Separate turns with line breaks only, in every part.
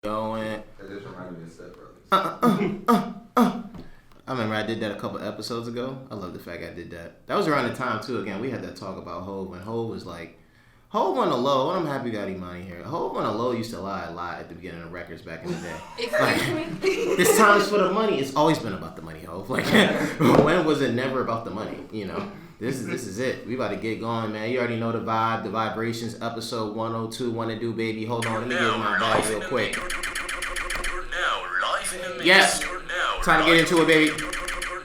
Going.
That just reminded me of Step Brothers.
I remember I did that a couple episodes ago. I love the fact I did that. That was around the time too. Again, we had that talk about Hov, and Hov was like, Hov on the low. And I'm happy we got Imani here. Hov on the low used to lie a lot at the beginning of records back in the day.
Excuse me.
This time is for the money. It's always been about the money, Hov. Like, when was it never about the money? You know. This is it. We about to get going, man. You already know the vibe, the vibrations. Episode 102, Wanna Do, baby. Hold on, let me get in my bag real quick. Yes. Time to get into it, baby.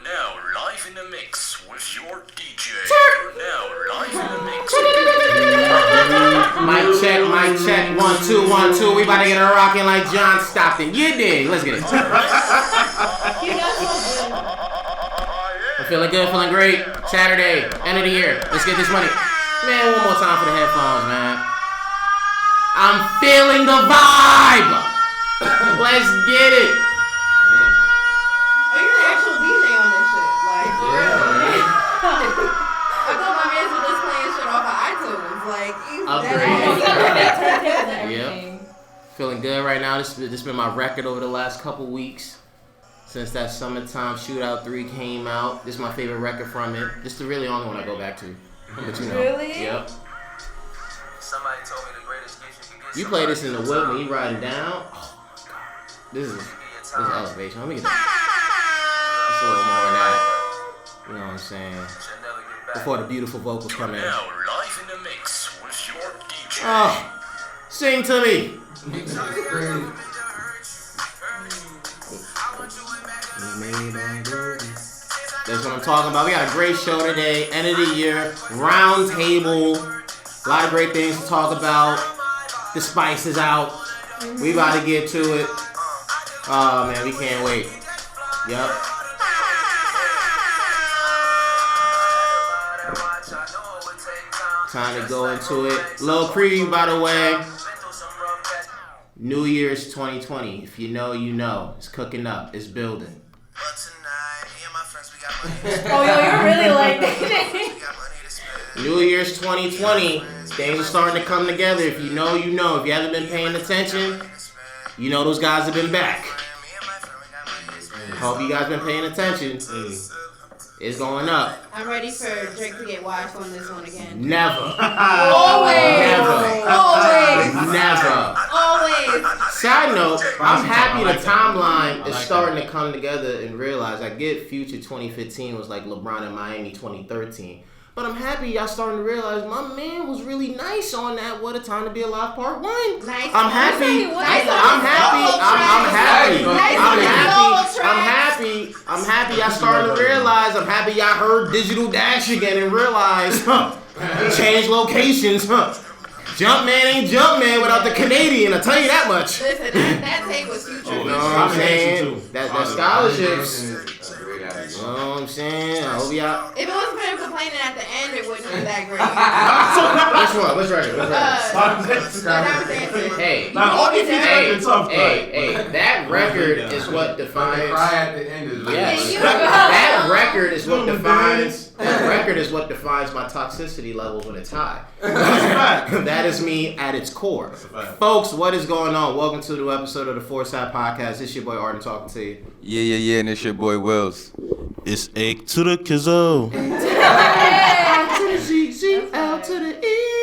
Now live in the mix with your DJ. Now live in the mix.
Mic check. 1 2 1 2. We about to get it rocking like John Stockton. You dig? Let's get it. I'm feeling good, feeling great. Saturday, end of the year. Let's get this money. Man, one more time for the headphones, man. I'm feeling the vibe. Let's get it.
Oh, you're an actual DJ on this shit. Like, for real. I thought my man was just playing shit off of iTunes. Like,
Yep. Feeling good right now. This has been my record over the last couple weeks. Since that Summertime Shootout 3 came out. This is my favorite record from it. This is the really only one I go back to. But you know.
Really?
Yep.
Somebody told me the greatest gift you can get.
You play this in the whip when you riding down. Oh my god. This is elevation. Let me get that. Just a little more of that. You know what I'm saying? Before the beautiful vocals come in.
Now live in the mix with your DJ.
Oh, sing to me. That's what I'm talking about. We got a great show today. End of the year. Round table. A lot of great things to talk about. The spice is out. We about to get to it. Oh, man. We can't wait. Yep. Time to go into it. Little preview, by the way. New Year's 2020. If you know, you know. It's cooking up. It's building.
Oh, yo, you're really like that.
New Year's 2020. Things are starting to come together. If you know, you know. If you haven't been paying attention, you know those guys have been back. Hope you guys been paying attention. It's going up.
I'm ready for Drake to get washed on this one again.
Never.
Always.
Never.
Always.
Side note, I'm happy the timeline is starting to come together and realize I get Future 2015 was like LeBron in Miami 2013. But I'm happy y'all starting to realize my man was really nice on that What a Time to Be Alive Part 1.
Nice.
I'm happy. I'm happy y'all starting to realize. I'm happy y'all heard Digital Dash again and realize, change locations, Jumpman ain't Jumpman without the Canadian, I'll tell you that much.
Listen, that tape was Future.
You know what I'm saying? That scholarships. You know what I'm saying? I hope y'all.
If it wasn't for him complaining at the end, it wouldn't be that great.
Which one? Which record? Hey, that record is what defines. Yes, that record is what defines. That record is what defines my toxicity levels when it's high. That is me at its core. Folks, what is going on? Welcome to the new episode of the Foresight Podcast. It's your boy Arden talking to you.
Yeah, and it's your boy Wills.
It's A to the Kizzo.
L to the Z, L to the E.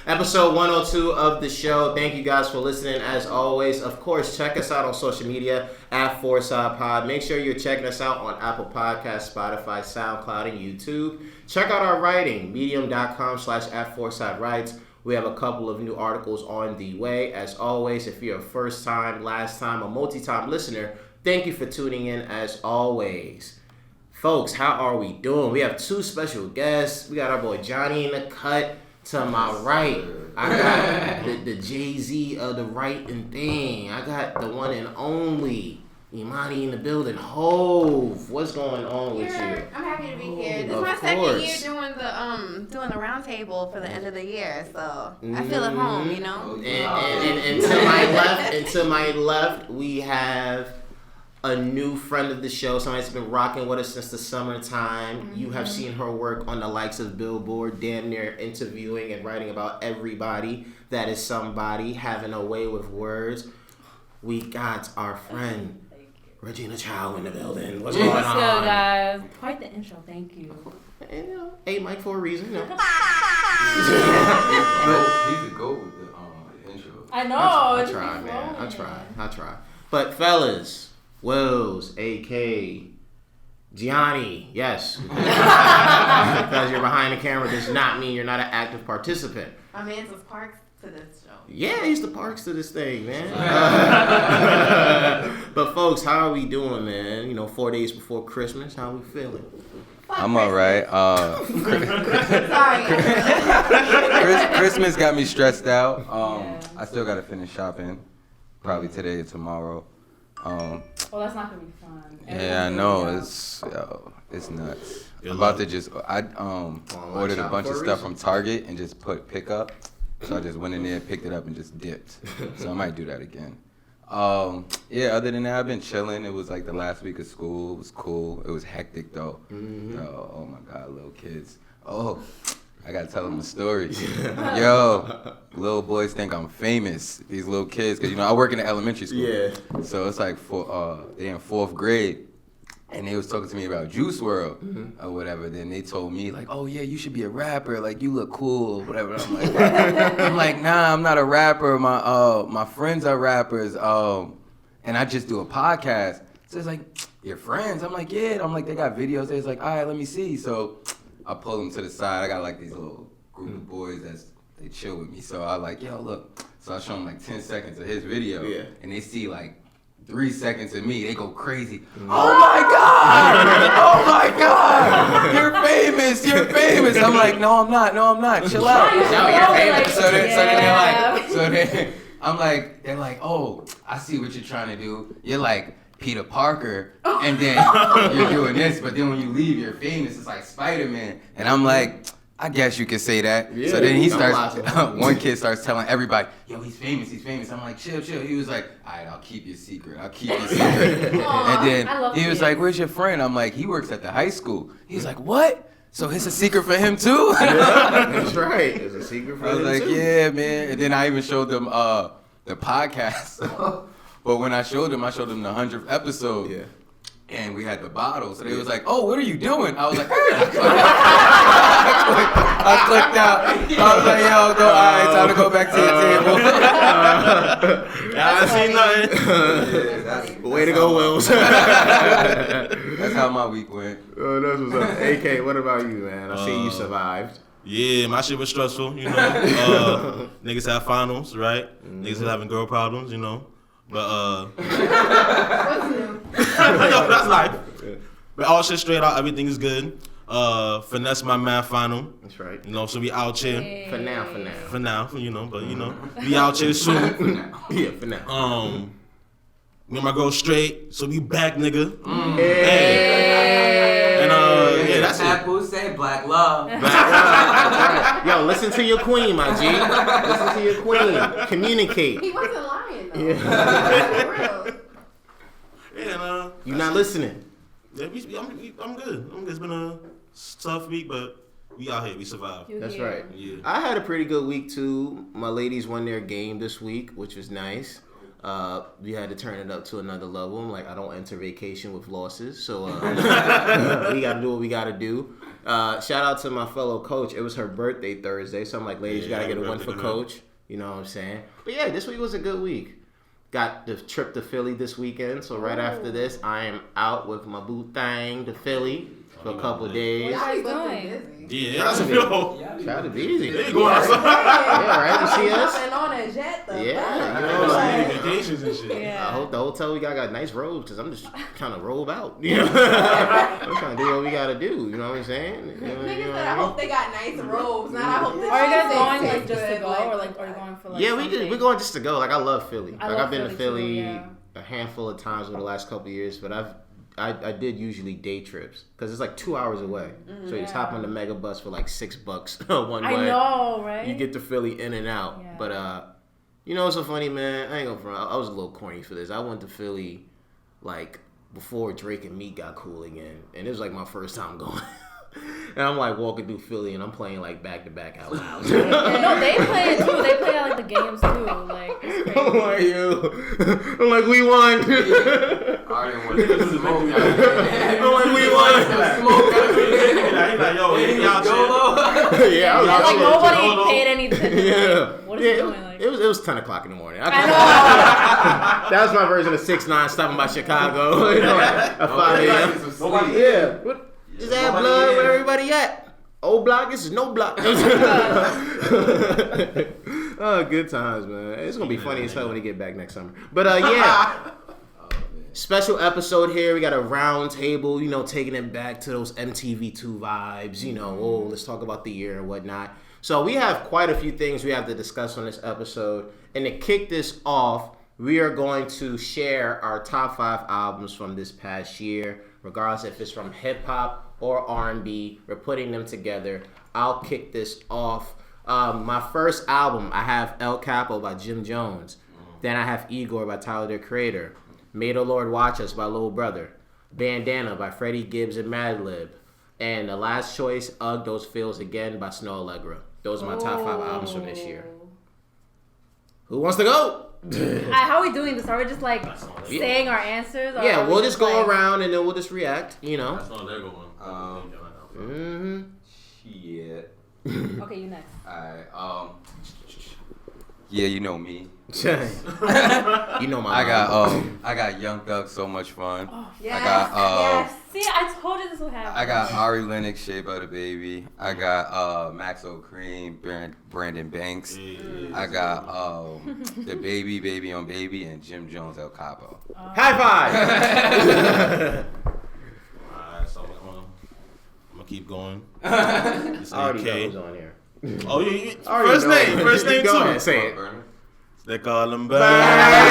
Episode 102 of the show. Thank you guys for listening as always. Of course, check us out on social media at Foresight Pod. Make sure you're checking us out on Apple Podcasts, Spotify, SoundCloud, and YouTube. Check out our writing, medium.com/@ForesightWrites. We have a couple of new articles on the way. As always, if you're a first time, last time, or multi-time listener, thank you for tuning in as always. Folks, how are we doing? We have two special guests. We got our boy Johnny in the cut. To my right, I got the Jay-Z of the writing thing. I got the one and only Imani in the building. Hov, what's going on with you?
I'm happy to be here. This is my second year doing the round table for the end of the year, so I feel at home, you know.
And to my left, we have a new friend of the show, somebody that's been rocking with us since the summertime. Mm-hmm. You have seen her work on the likes of Billboard, damn near interviewing and writing about everybody that is somebody having a way with words. We got our friend Regina Chow in the building. What's going on?
What's good, guys? Quite the intro, thank you.
And, you know, A-Mike for a reason. You know.
He's a go with the intro.
I know.
I try, man. I try. But fellas, Wills, A.K., Gianni, yes. Because you're behind the camera does not mean you're not an active participant.
My man's was parks to this show.
Yeah, he's the parks to this thing, man. But folks, how are we doing, man? You know, 4 days before Christmas, how are we feeling?
I'm alright.
Sorry.
Christmas got me stressed out. I still gotta finish shopping, probably today or tomorrow.
Well, that's not gonna be fun.
Yeah, I know. It's nuts. I'm about to just ordered a bunch of stuff from Target and just put pick up. So I just went in there, picked it up, and just dipped. So I might do that again. Yeah, other than that, I've been chilling. It was like the last week of school. It was cool. It was hectic, though.
Mm-hmm.
Oh, my God, little kids. Oh, I got to tell them a story. Yo, little boys think I'm famous, these little kids. Because, you know, I work in the elementary school.
Yeah.
So it's like they in 4th grade. And they was talking to me about Juice WRLD or whatever. Then they told me like, "Oh yeah, you should be a rapper. Like you look cool, or whatever." I'm like, "Nah, I'm not a rapper. My friends are rappers. And I just do a podcast." So it's like, "Your friends?" I'm like, "Yeah." I'm like, "They got videos." They're like, "All right, let me see." So I pull them to the side. I got like these little group of boys they chill with me. So I like, "Yo, look." So I show them like 10 seconds of his video, and they see like 3 seconds of me, they go crazy. Oh my God! Oh my God! You're famous! I'm like, no, I'm not. Chill out. They're like, oh, I see what you're trying to do. You're like Peter Parker, and then you're doing this, but then when you leave, you're famous. It's like Spider-Man. And I'm like, I guess you could say that. Yeah, so then he starts, one kid starts telling everybody, yo, he's famous. I'm like, chill. He was like, all right, I'll keep your secret. And then he was like, where's your friend? I'm like, he works at the high school. He's like, what? So it's a secret for him too?
Yeah, that's right. It's a secret for him too.
I was like, yeah, man. And then I even showed them the podcast. But when I showed them the 100th episode. Yeah. And we had the bottle, so they was like, "Oh, what are you doing?" I was like, I clicked out. I was like, "Yo, go, all right, time to go back to your table."
I see nothing. Way to go, Wills.
That's how my week went.
Oh, that's what's up. AK, what about you, man? I see you survived.
Yeah, my shit was stressful, you know. Niggas have finals, right? Niggas are having girl problems, you know. But
What's new?
that's life. But all shit straight out, everything is good. Finesse my math final.
That's right.
You know, so we out here.
Hey.
For now.
You know, but you know, we out here soon.
For now.
Me and my girl straight, so we back, nigga.
Hey.
And yeah, that's it.
Apple say black love.
Yo, listen to your queen, my G. Listen to your queen. Communicate.
He wasn't lying though.
Yeah.
For real.
Yeah,
You not listening.
Yeah, I'm good. It's been a tough week, but we out here. We survived.
That's right.
Yeah.
I had a pretty good week too. My ladies won their game this week, which was nice. We had to turn it up to another level. I'm like, I don't enter vacation with losses, so we gotta do what we gotta do. Shout out to my fellow coach. It was her birthday Thursday, so I'm like, ladies, you gotta get a win for coach. You know what I'm saying? But yeah, this week was a good week. Got the trip to Philly this weekend, so right after this, I am out with my boo thang to Philly for a couple of days.
What are you doing?
Yeah, that's yo.
Shout out to Beezy.
They going outside.
Yeah, right? You see us?
And on a jet though.
Yeah, you
Like,
know,
vacations and shit.
Yeah.
I hope the hotel we got nice robes because I'm just trying to robe out. You know, I'm trying to do what we gotta do. You know what I'm saying? You know
Niggas
what
said
I
I
mean?
hope they got nice robes. Not I hope that
Are you guys
you
going
taste
like just to
good,
go, or like are you going for like?
Yeah,
something?
we're going just to go. Like I love Philly.
I
Like
love
I've been to Philly
Philly too, yeah.
a handful of times over the last couple of years, but I did usually day trips because it's like 2 hours away. So you just hop on the mega bus for like $6 one way.
I know, right?
You get to Philly in and out.
Yeah.
But you know what's so funny, man? I ain't gonna front. I was a little corny for this. I went to Philly like before Drake and Meek got cool again, and it was like my first time going. And I'm like walking through Philly and I'm playing like back to back out loud.
No, they play it too. They play like the games too. Like, it's crazy.
I'm like, yo. I'm like, we won.
I didn't want to smoke.
I'm like, we won.
He's like, yo, y'all chill.
Yeah, I was
Yeah, like
out.
nobody paid any attention.
Yeah.
Like, what is he doing? Like,
It was 10 o'clock in the morning.
I
That was my version of 6ix9ine stopping by Chicago. You know, at 5 a.m.
Nobody-
Yeah. What? Just add blood where everybody at. Old block, this is no block. Oh, good times, man. It's gonna be funny as hell when we get back next summer. But yeah. Special episode here. We got a round table, you know, taking it back to those MTV2 vibes, you know, oh, let's talk about the year and whatnot. So we have quite a few things we have to discuss on this episode. And to kick this off, we are going to share our top 5 albums from this past year, regardless if it's from hip hop or R&B. We're putting them together. I'll kick this off. My first album, I have El Capo by Jim Jones. Then I have Igor by Tyler, the Creator. May the Lord Watch Us by Lil Brother. Bandana by Freddie Gibbs and Madlib. And the last choice, Ugg Those Feels Again by Snow Allegra. Those are my top 5 albums from this year. Who wants to go?
how are we doing this? Are we just like saying our answers? Or
Yeah,
are we
we'll just go
like...
around and then we'll just react, you know.
That's not their going.
Mm-hmm.
Shit.
Okay, you next.
Alright, yeah, you know me.
You know my
I got Young Thug, So Much Fun.
Oh,
Yes.
I got
yes. See, I told you this would happen.
I got Ari Lennox, Shea Butter Baby. I got Maxo Cream, Brandon Banks. I got the Baby on Baby, and Jim Jones, El Capo.
High five!
Alright, so I'm gonna keep going.
I
It's
already know
AK.
who's on here.
Oh, yeah.
I already know.
First name
Go
too.
ahead, say it.
They call him back.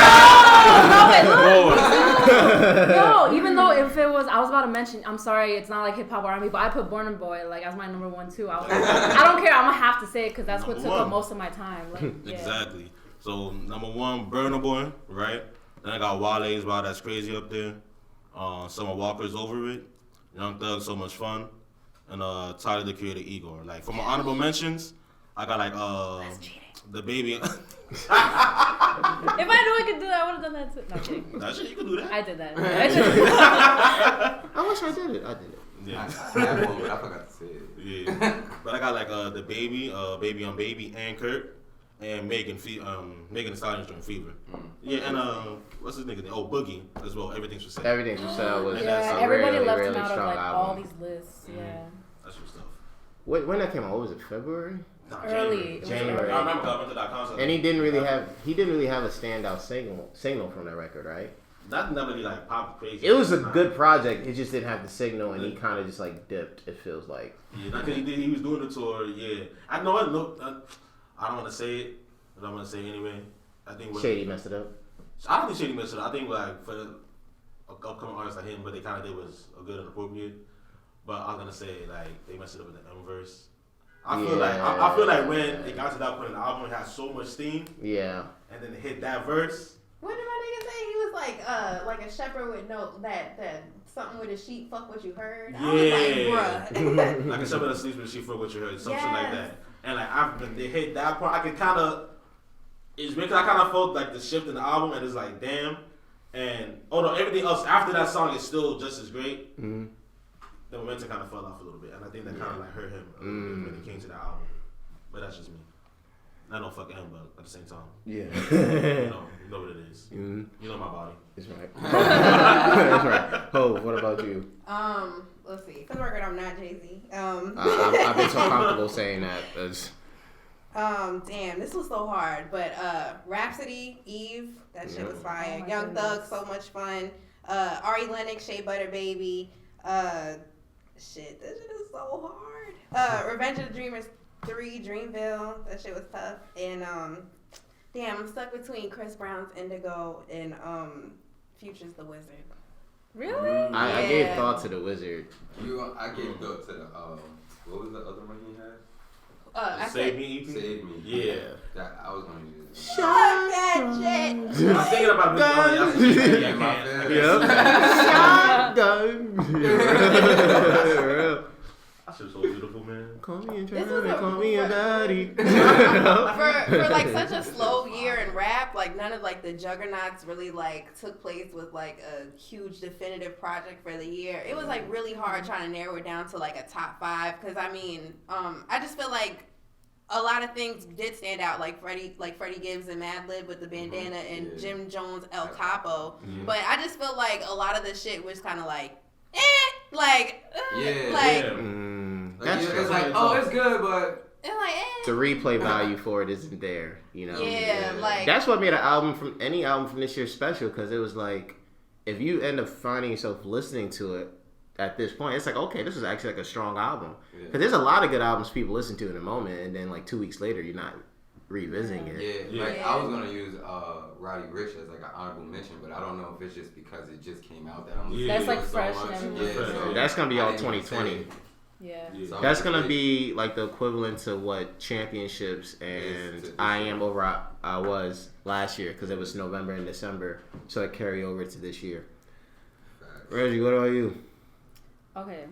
No, even though if it was, I was about to mention, I'm sorry, it's not like hip hop or R&B, but I put Burna Boy like as my number 1 too. I don't care, I'm gonna have to say it because that's what
Number
took up
one.
most of my time. Like, yeah.
Exactly. So number 1, Burna Boy, right? Then I got Wale's Wow That's Crazy up there. Summer Walker's Over It. Young Thug, So Much Fun. And Tyler, the Creator, Igor. Like from my honorable mentions, I got like the Baby.
If I knew I could do that, I would have done that too. No, I'm kidding.
That shit, you can do that.
I did that.
I wish I did it. I did it.
Yeah.
I had one, but I forgot to say it.
Yeah. But I got like the Baby, Baby on Baby, and Kurt, and Megan Thee Stallion joint Fever. Yeah, and what's his nigga name? Oh, Boogie as well. Everything's for sale.
Everything for sale was
Yeah,
a
everybody
really,
left
really
him out of
strong
like
album.
all these lists. Yeah.
That's your stuff.
When that came out, what was it, February?
Nah,
Early. It was
January.
I remember I went to that concert.
And he didn't really have a standout signal from that record, right?
That never really like popped crazy.
It was a good project. It just didn't have the signal, and he kind of just like dipped. It feels like.
Yeah, not 'cause he was doing the tour. Yeah, I know. I don't want to say it, but I'm gonna say it anyway. I think
Shady messed it up.
I don't think Shady messed it up. I think like for the upcoming artists like him, what they kind of did was a good and appropriate. But I was gonna say like they messed it up with the M verse. I feel like when it got to that point in the album, it had so much steam,
Yeah.
and then it hit that verse.
What did my nigga say? He was like a shepherd with no that something with a sheep. Fuck what you heard. I was like, bruh.
Like a shepherd that sleeps with she for what you heard, something like
Yes.
that. And like when they hit that point, I could kind of. It's because I kind of felt like the shift in the album, and it's like damn. And although everything else after that song is still just as great, the momentum kind of fell off a little bit, and I think that kind of like hurt him a little bit when it came to that album. But that's just me. I don't fuck him, but at the same time,
Yeah.
you know what it is. You know my body.
That's right. That's right. Oh, what about you?
Let's see. For the record, I'm not Jay-Z.
I've been so comfortable saying that.
Damn, this was so hard. But Rhapsody, Eve, that shit was fire.
Oh my
Young
goodness.
Thug, so much fun. Ari Lennox, Shea Butter Baby. Shit, this shit is so hard. Revenge of the Dreamers 3, Dreamville, that shit was tough. And damn, I'm stuck between Chris Brown's Indigo and Future's The Wizard.
Really?
I gave
Yeah.
thought to the Wizard.
I gave thought to the what was the other one he had?
I
Save
said,
Me EP?
Save Me.
Yeah.
That I was gonna use it.
fuck that shit.
I'm thinking about this.
Yeah, my bad.
Yep. Shotgun.
That shit's so beautiful, man.
Call me and
This was
call me a daddy.
for like such a slow year in rap, like none of like the juggernauts really like took place with like a huge definitive project for the year. It was like really hard trying to narrow it down to like a top 5 because I mean, I just feel like a lot of things did stand out, like Freddie Gibbs and Madlib with the bandana and Jim Jones El Capo. But I just feel like a lot of the shit was kind of like,
It's like, oh, it's good, but
it's like,
the replay value for it isn't there, you know.
Yeah, like
that's what made any album from this year special, because it was like, if you end up finding yourself listening to it at this point, it's like, okay, this is actually like a strong album. Because there's a lot of good albums people listen to in a moment, and then like 2 weeks later, you're not revisiting it.
Yeah, like I was gonna use Roddy Ricch as like an honorable mention, but I don't know if it's just because it just came out that I'm listening
That's
to
like
it so
fresh
much.
and
So
that's gonna be all
I didn't even
2020.
say it.
Yeah.
So
That's gonna be like the equivalent to what Championships and I Am Over I Was last year, because it was November and December, so it carry over to this year. Reggie, what about you?
Okay.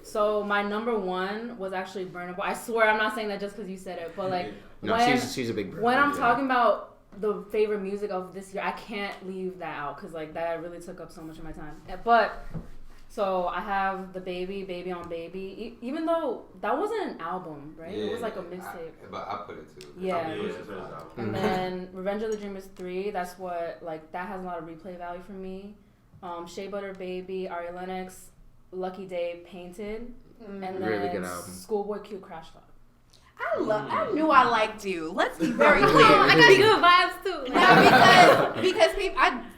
So my number 1 was actually Burna Boy. I swear I'm not saying that just because you said it, but like
No,
when,
she's a big Burna
when
Boy,
I'm
yeah.
talking about the favorite music of this year, I can't leave that out because like that really took up so much of my time. But so I have the Baby on Baby, even though that wasn't an album, right?
Yeah,
it was like a mixtape.
But I put it too.
Yeah.
Mm-hmm.
And then Revenge of the Dreamers 3, that's what, like, that has a lot of replay value for me. Shea Butter Baby, Ari Lennox, Lucky Day, Painted, and then
Really good album.
Schoolboy Q, Crash Talk.
I knew I liked you. Let's be very clear.
I got good vibes too.
No, because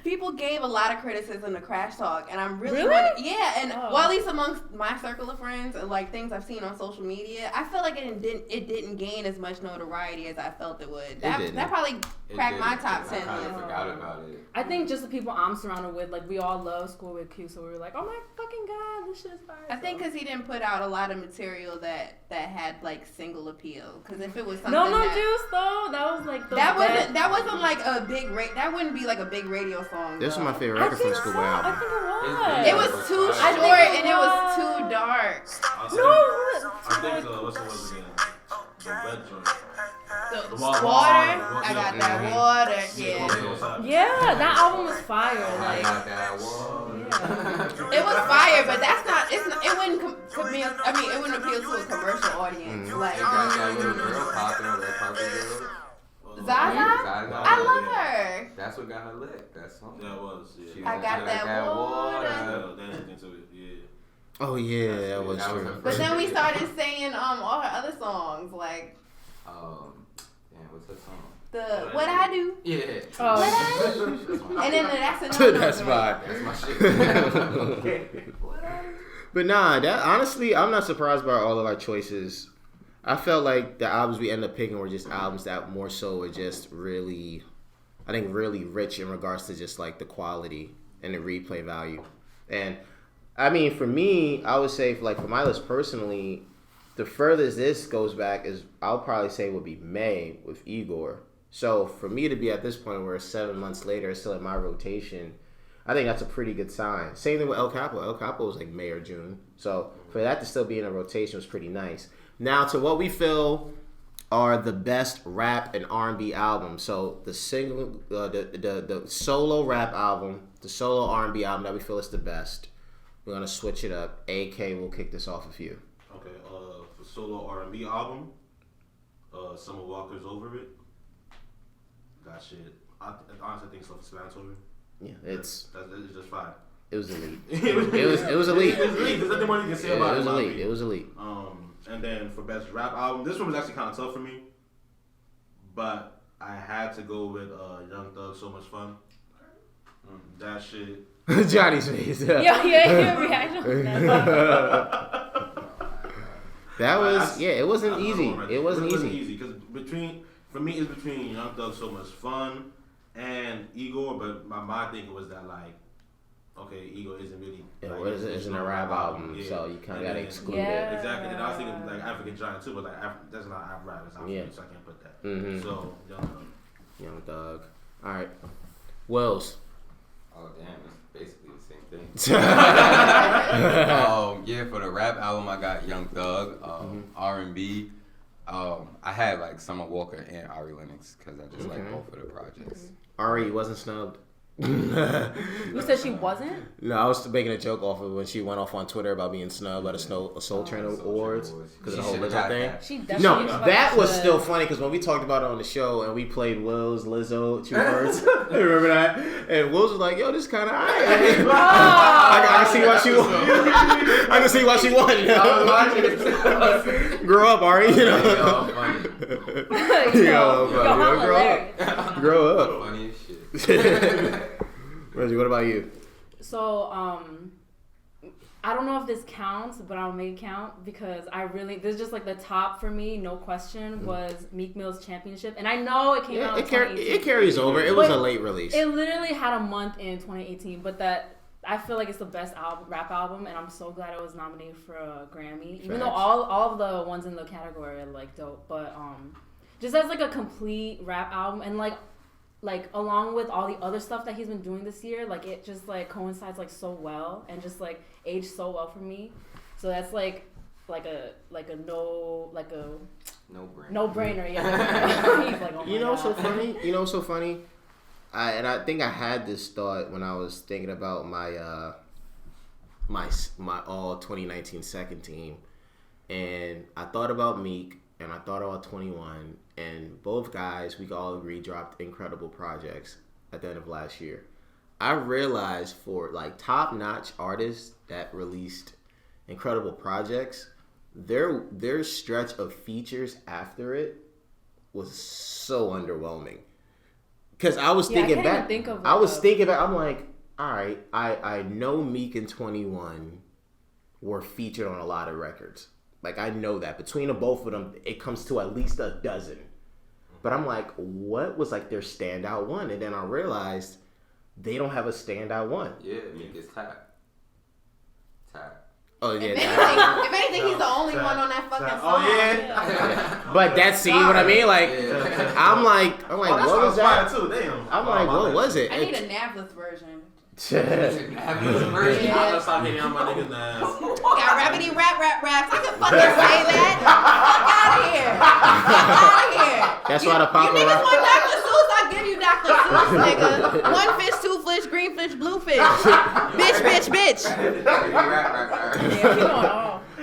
people gave a lot of criticism to Crash Talk, and I'm really well, at least amongst my circle of friends and like things I've seen on social media, I feel like it didn't gain as much notoriety as I felt it would. That probably cracked my top 10.
I kind of forgot about it.
I think just the people I'm surrounded with, like we all love Schoolboy Q, so we were like, oh my fucking god, this shit is fire.
I think because he didn't put out a lot of material that had like single appeal. Because if it was something
No Juice though, that was like
that wasn't like a big that wouldn't be like a big radio song.
This was my favorite record from the Schoolboy
I
album.
think it
It
was.
was too short and it was too dark.
I think what's it was again? The red joint.
The water. I got that water. Yeah.
Yeah, that album was fire.
I
Like,
got that wall.
yeah.
It was fire, but that's not. It wouldn't. It wouldn't appeal to a commercial audience. Like
They got that little girl popping, red carpet girl.
Zaza. I love her.
That's what got her lit. That song.
Yeah, it was.
She
Yeah.
I got that water.
Dancing into it. Yeah.
Oh yeah, that was
That was
true.
her
But then we started saying all her other songs like
Damn, what's that song?
the What I Do.
Yeah.
Oh.
That's my
And then that's another.
That's fine.
That's my shit.
But nah, that honestly, I'm not surprised by all of our choices. I felt like the albums we ended up picking were just albums that more so were just really, I think, really rich in regards to just like the quality and the replay value. And I mean, for me, I would say for my list personally, the furthest this goes back is I'll probably say would be May with Igor. So for me to be at this point where 7 months later it's still in my rotation, I think that's a pretty good sign. Same thing with El Capo. El Capo was like May or June. So for that to still be in a rotation was pretty nice. Now to what we feel are the best rap and R&B albums. So the single, the solo rap album, the solo R&B album that we feel is the best. We're gonna switch it up. AK will kick this off with you.
Okay. For solo R&B album, Summer Walker's Over It. That shit. I honestly think self-explanatory.
Yeah, it's
just fire.
it was elite.
it was
It was elite.
It was elite. There's nothing more you can say
Yeah,
about
it
it.
was
in my
elite.
opinion.
It was elite.
And then for best rap album, this one was actually kind of tough for me, but I had to go with Young Thug, So Much Fun. That shit.
Johnny's face.
Yeah, reaction.
That was it wasn't easy. It wasn't easy.
Because for me it's between Young Thug, So Much Fun, and Igor. But my thinking was that like, okay, Igor isn't really.
Yeah,
like,
isn't a rap album,
yeah.
so you kind of
And
gotta
then-
exclude
Yeah.
it.
Exactly, and I was thinking like African Giant too, but like that's not rap, it's African, so I can't put that.
Mhm.
So Young Thug.
Young Thug. All right, Wells.
Oh damn, it's basically the same thing. Yeah, for the rap album I got Young Thug. R&B, I had like Summer Walker and Ari Lennox because I just like both of the projects.
Ari wasn't snubbed.
You said she wasn't?
No, I was making a joke off of when she went off on Twitter about being snubbed at a Soul Train Awards because of the whole Lizzo thing.
She definitely
that was still funny because when we talked about it on the show and we played Will's Lizzo Two Birds, remember that? And Will's was like, "Yo, this kind of I can see why she won. I can see why she won." Grow up, Ari. You know.
Yo,
grow up.
Funny as shit.
Reggie, what about you?
So, I don't know if this counts, but I'll make it count because this is just like the top for me, no question, was Meek Mill's Championship. And I know it came out in 2018.
It carries over. It was a late release.
It literally had a month in 2018, but I feel like it's the best rap album, and I'm so glad it was nominated for a Grammy. Even though all of the ones in the category are like dope, but just as like a complete rap album, and like along with all the other stuff that he's been doing this year, like it just like coincides like so well and just like aged so well for me. So that's like a no brainer. Yeah. He's like, oh my God.
So funny. I think I had this thought when I was thinking about my my all 2019 second team, and I thought about Meek and I thought about 21, and both guys we could all agree dropped incredible projects at the end of last year. I realized for like top-notch artists that released incredible projects, their stretch of features after it was so underwhelming. Because I was thinking back, I'm like, all right, I know Meek and 21 were featured on a lot of records. Like, I know that. Between the both of them, it comes to at least a dozen. But I'm like, what was like their standout one? And then I realized they don't have a standout one.
Yeah, Meek is Tap.
Oh, yeah.
If anything, he's the only one on that fucking song.
Oh, yeah.
But that scene, what I mean? Like, I'm like, what was that?
Too, damn.
I'm like, what was it?
I need a Navless version.
I gotta stop hitting on my niggas now.
Got rabbity raps. I can fucking say that. Fuck out of here. Fuck out of here.
That's why the
You niggas want Dr. Seuss? I'll give you Dr. Seuss, nigga. One fish, two fish, green fish, blue fish. Bitch.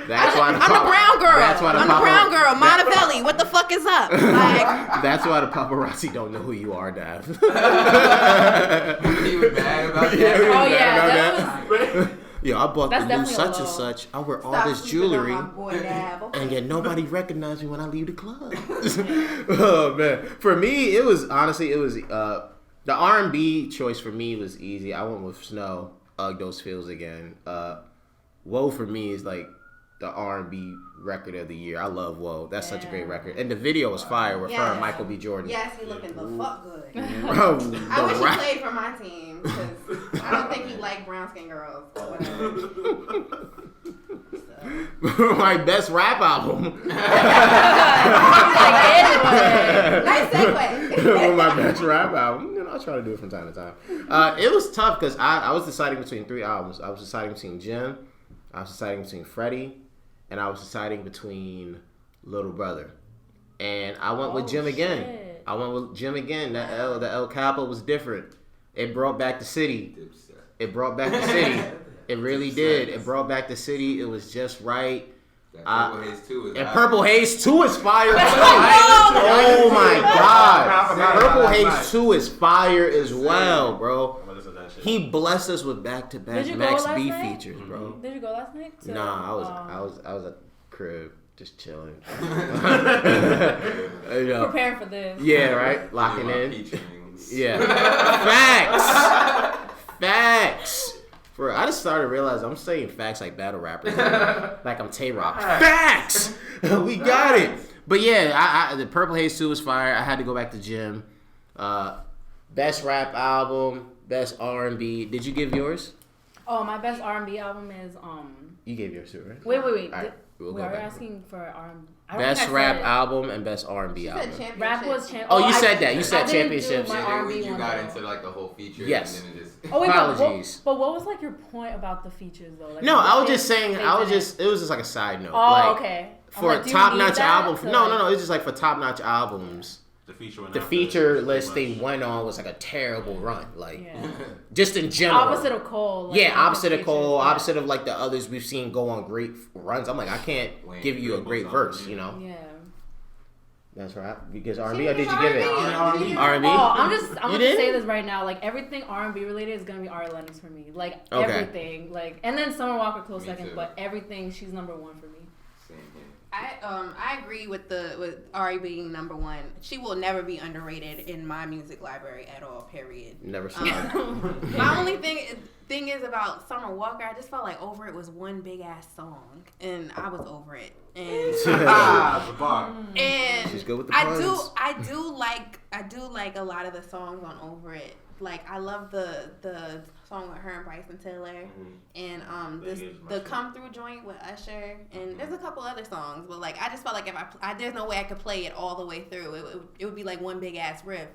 That's why
I'm the brown girl. I'm the brown girl. Montevelli. What the fuck is up? Like,
that's why the paparazzi don't know who you are, Dav.
He was mad about that.
Yo, I bought the new such and such. I wear all this jewelry, and yet nobody recognized me when I leave the club. Oh man, for me, it was the R&B choice for me was easy. I went with Snow, Those Feels Again. Woe for me is like the R&B record of the year. I love Woe. That's such a great record, and the video was fire with her and Michael B. Jordan.
Yes, he looking the fuck good.
Bro,
I wish he played for my team because I don't think he liked brown skin girls. Or whatever.
My best rap album.
Nice segue.
My best rap album. You know, I try to do it from time to time. It was tough because I was deciding between three albums. I was deciding between Jim, I was deciding between Freddie, and I was deciding between Little Brother. And I went with Jim again.
Shit.
I went with Jim again. The El Capo was different. It brought back the city. It brought back the city. It really did. It brought back the city. It was just right.
Purple Haze 2 is
Purple Haze 2 is fire too. Oh my God. Purple Haze 2 is fire as well, bro. He blessed us with back-to-back Max B features, bro.
Did you go last night?
Nah, I was at crib just chilling.
Preparing for this.
Yeah, right. Locking in. Yeah. Facts. Bro, I just started realizing I'm saying facts like battle rappers. Like I'm Tay-Rock. Facts! We got it. But yeah, the Purple Haze 2 was fire. I had to go back to Jim. Best rap album, best R&B. Did you give yours?
Oh, my best R&B album is
You gave yours too, right?
Wait.
All right,
We are asking for R&B. I don't think
Best
I
rap
said it.
album and best R&B
She said
album.
championship.
Rap was champ.
Oh, you
I-
said that. You said
I didn't do
championships.
my
Yeah,
R&B
you
one,
got
though.
into like the whole feature.
Yes.
And then it just.
Oh wait,
Apologies.
but what was like your point about the features though? Like,
No,
you
I was
did
just saying.
they
I was
didn't-
just. It was just like a side note.
Oh,
like,
okay. I'm
For
like,
a
do you
top
need
notch
that
album.
to,
No,
like-
It's just like for top notch albums. The feature list they went on was like a terrible run. Like,
Yeah.
just in general.
Opposite of Cole. Like,
Yeah,
on
opposite
his
of Cole,
features, yeah.
opposite of like the others we've seen go on great runs. I'm like, I can't give you a great verse, you know?
Yeah.
That's right. Because R&B, or did you give it?
R&B.
R&B?
Oh, I'm gonna
didn't?
say this right now. Like everything R&B related is gonna be Ari Lennox for me. Like
Okay.
everything. Like and then Summer Walker close
Me
second,
too.
but everything she's number one for me.
Same here.
I agree with Ari being number one. She will never be underrated in my music library at all. Period.
Never seen it.
My only thing is about Summer Walker. I just felt like Over It was one big ass song, and I was over it. And
The bar.
and
She's good with the
I
puns.
do like a lot of the songs on Over It. Like I love the song with her and Bryson Tiller, and the Come Through joint with Usher, and there's a couple other songs. But like I just felt like if there's no way I could play it all the way through. It would be like one big ass riff.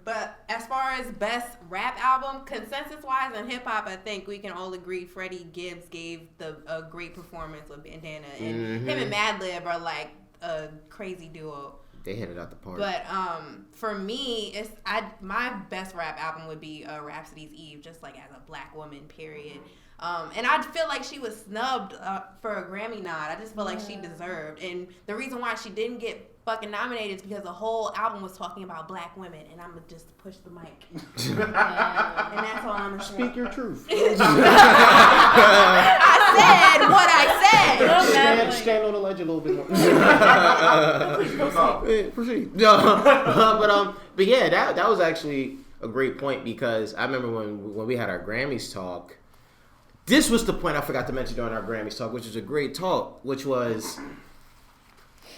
But as far as best rap album, consensus wise in hip hop, I think we can all agree Freddie Gibbs gave a great performance with Bandana, and him and Madlib are like a crazy duo.
They hit it out the park.
But for me, my best rap album would be Rhapsody's Eve, just like as a black woman, period. And I feel like she was snubbed for a Grammy nod. I just feel like she deserved. And the reason why she didn't get fucking nominated is because the whole album was talking about black women. And I'm going to just push the mic. And that's all I'm going to say.
Speak your truth.
I said what I said.
Stand on the ledge a little bit more. Proceed. But yeah, that was actually a great point because I remember when we had our Grammys talk. This was the point I forgot to mention during our Grammys talk, which was a great talk, which was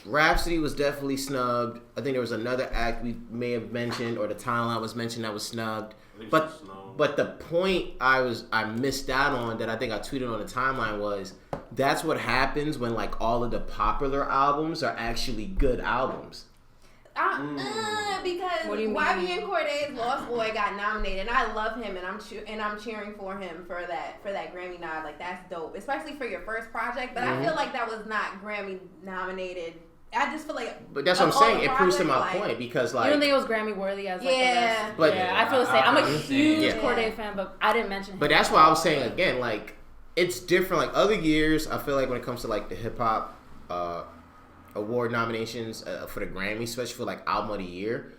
Rhapsody was definitely snubbed. I think there was another act we may have mentioned, or the timeline was mentioned that was snubbed. But the point I missed out on that I think I tweeted on the timeline was that's what happens when like all of the popular albums are actually good albums.
Because
What do you mean?
YB and Corday's Lost Boy got nominated, and I love him, and I'm cheering for him for that Grammy nod. Like that's dope, especially for your first project. But I feel like that was not Grammy nominated. I just feel like.
But that's what I'm saying. It proves to my point because like
You don't think it was Grammy worthy as like the rest?
But-
yeah, I feel the same. I'm a huge
Yeah.
Corday fan, but I didn't mention him.
But that's why I was saying again, like it's different. Like other years, I feel like when it comes to like the hip hop award nominations for the Grammys, especially for like album of the year,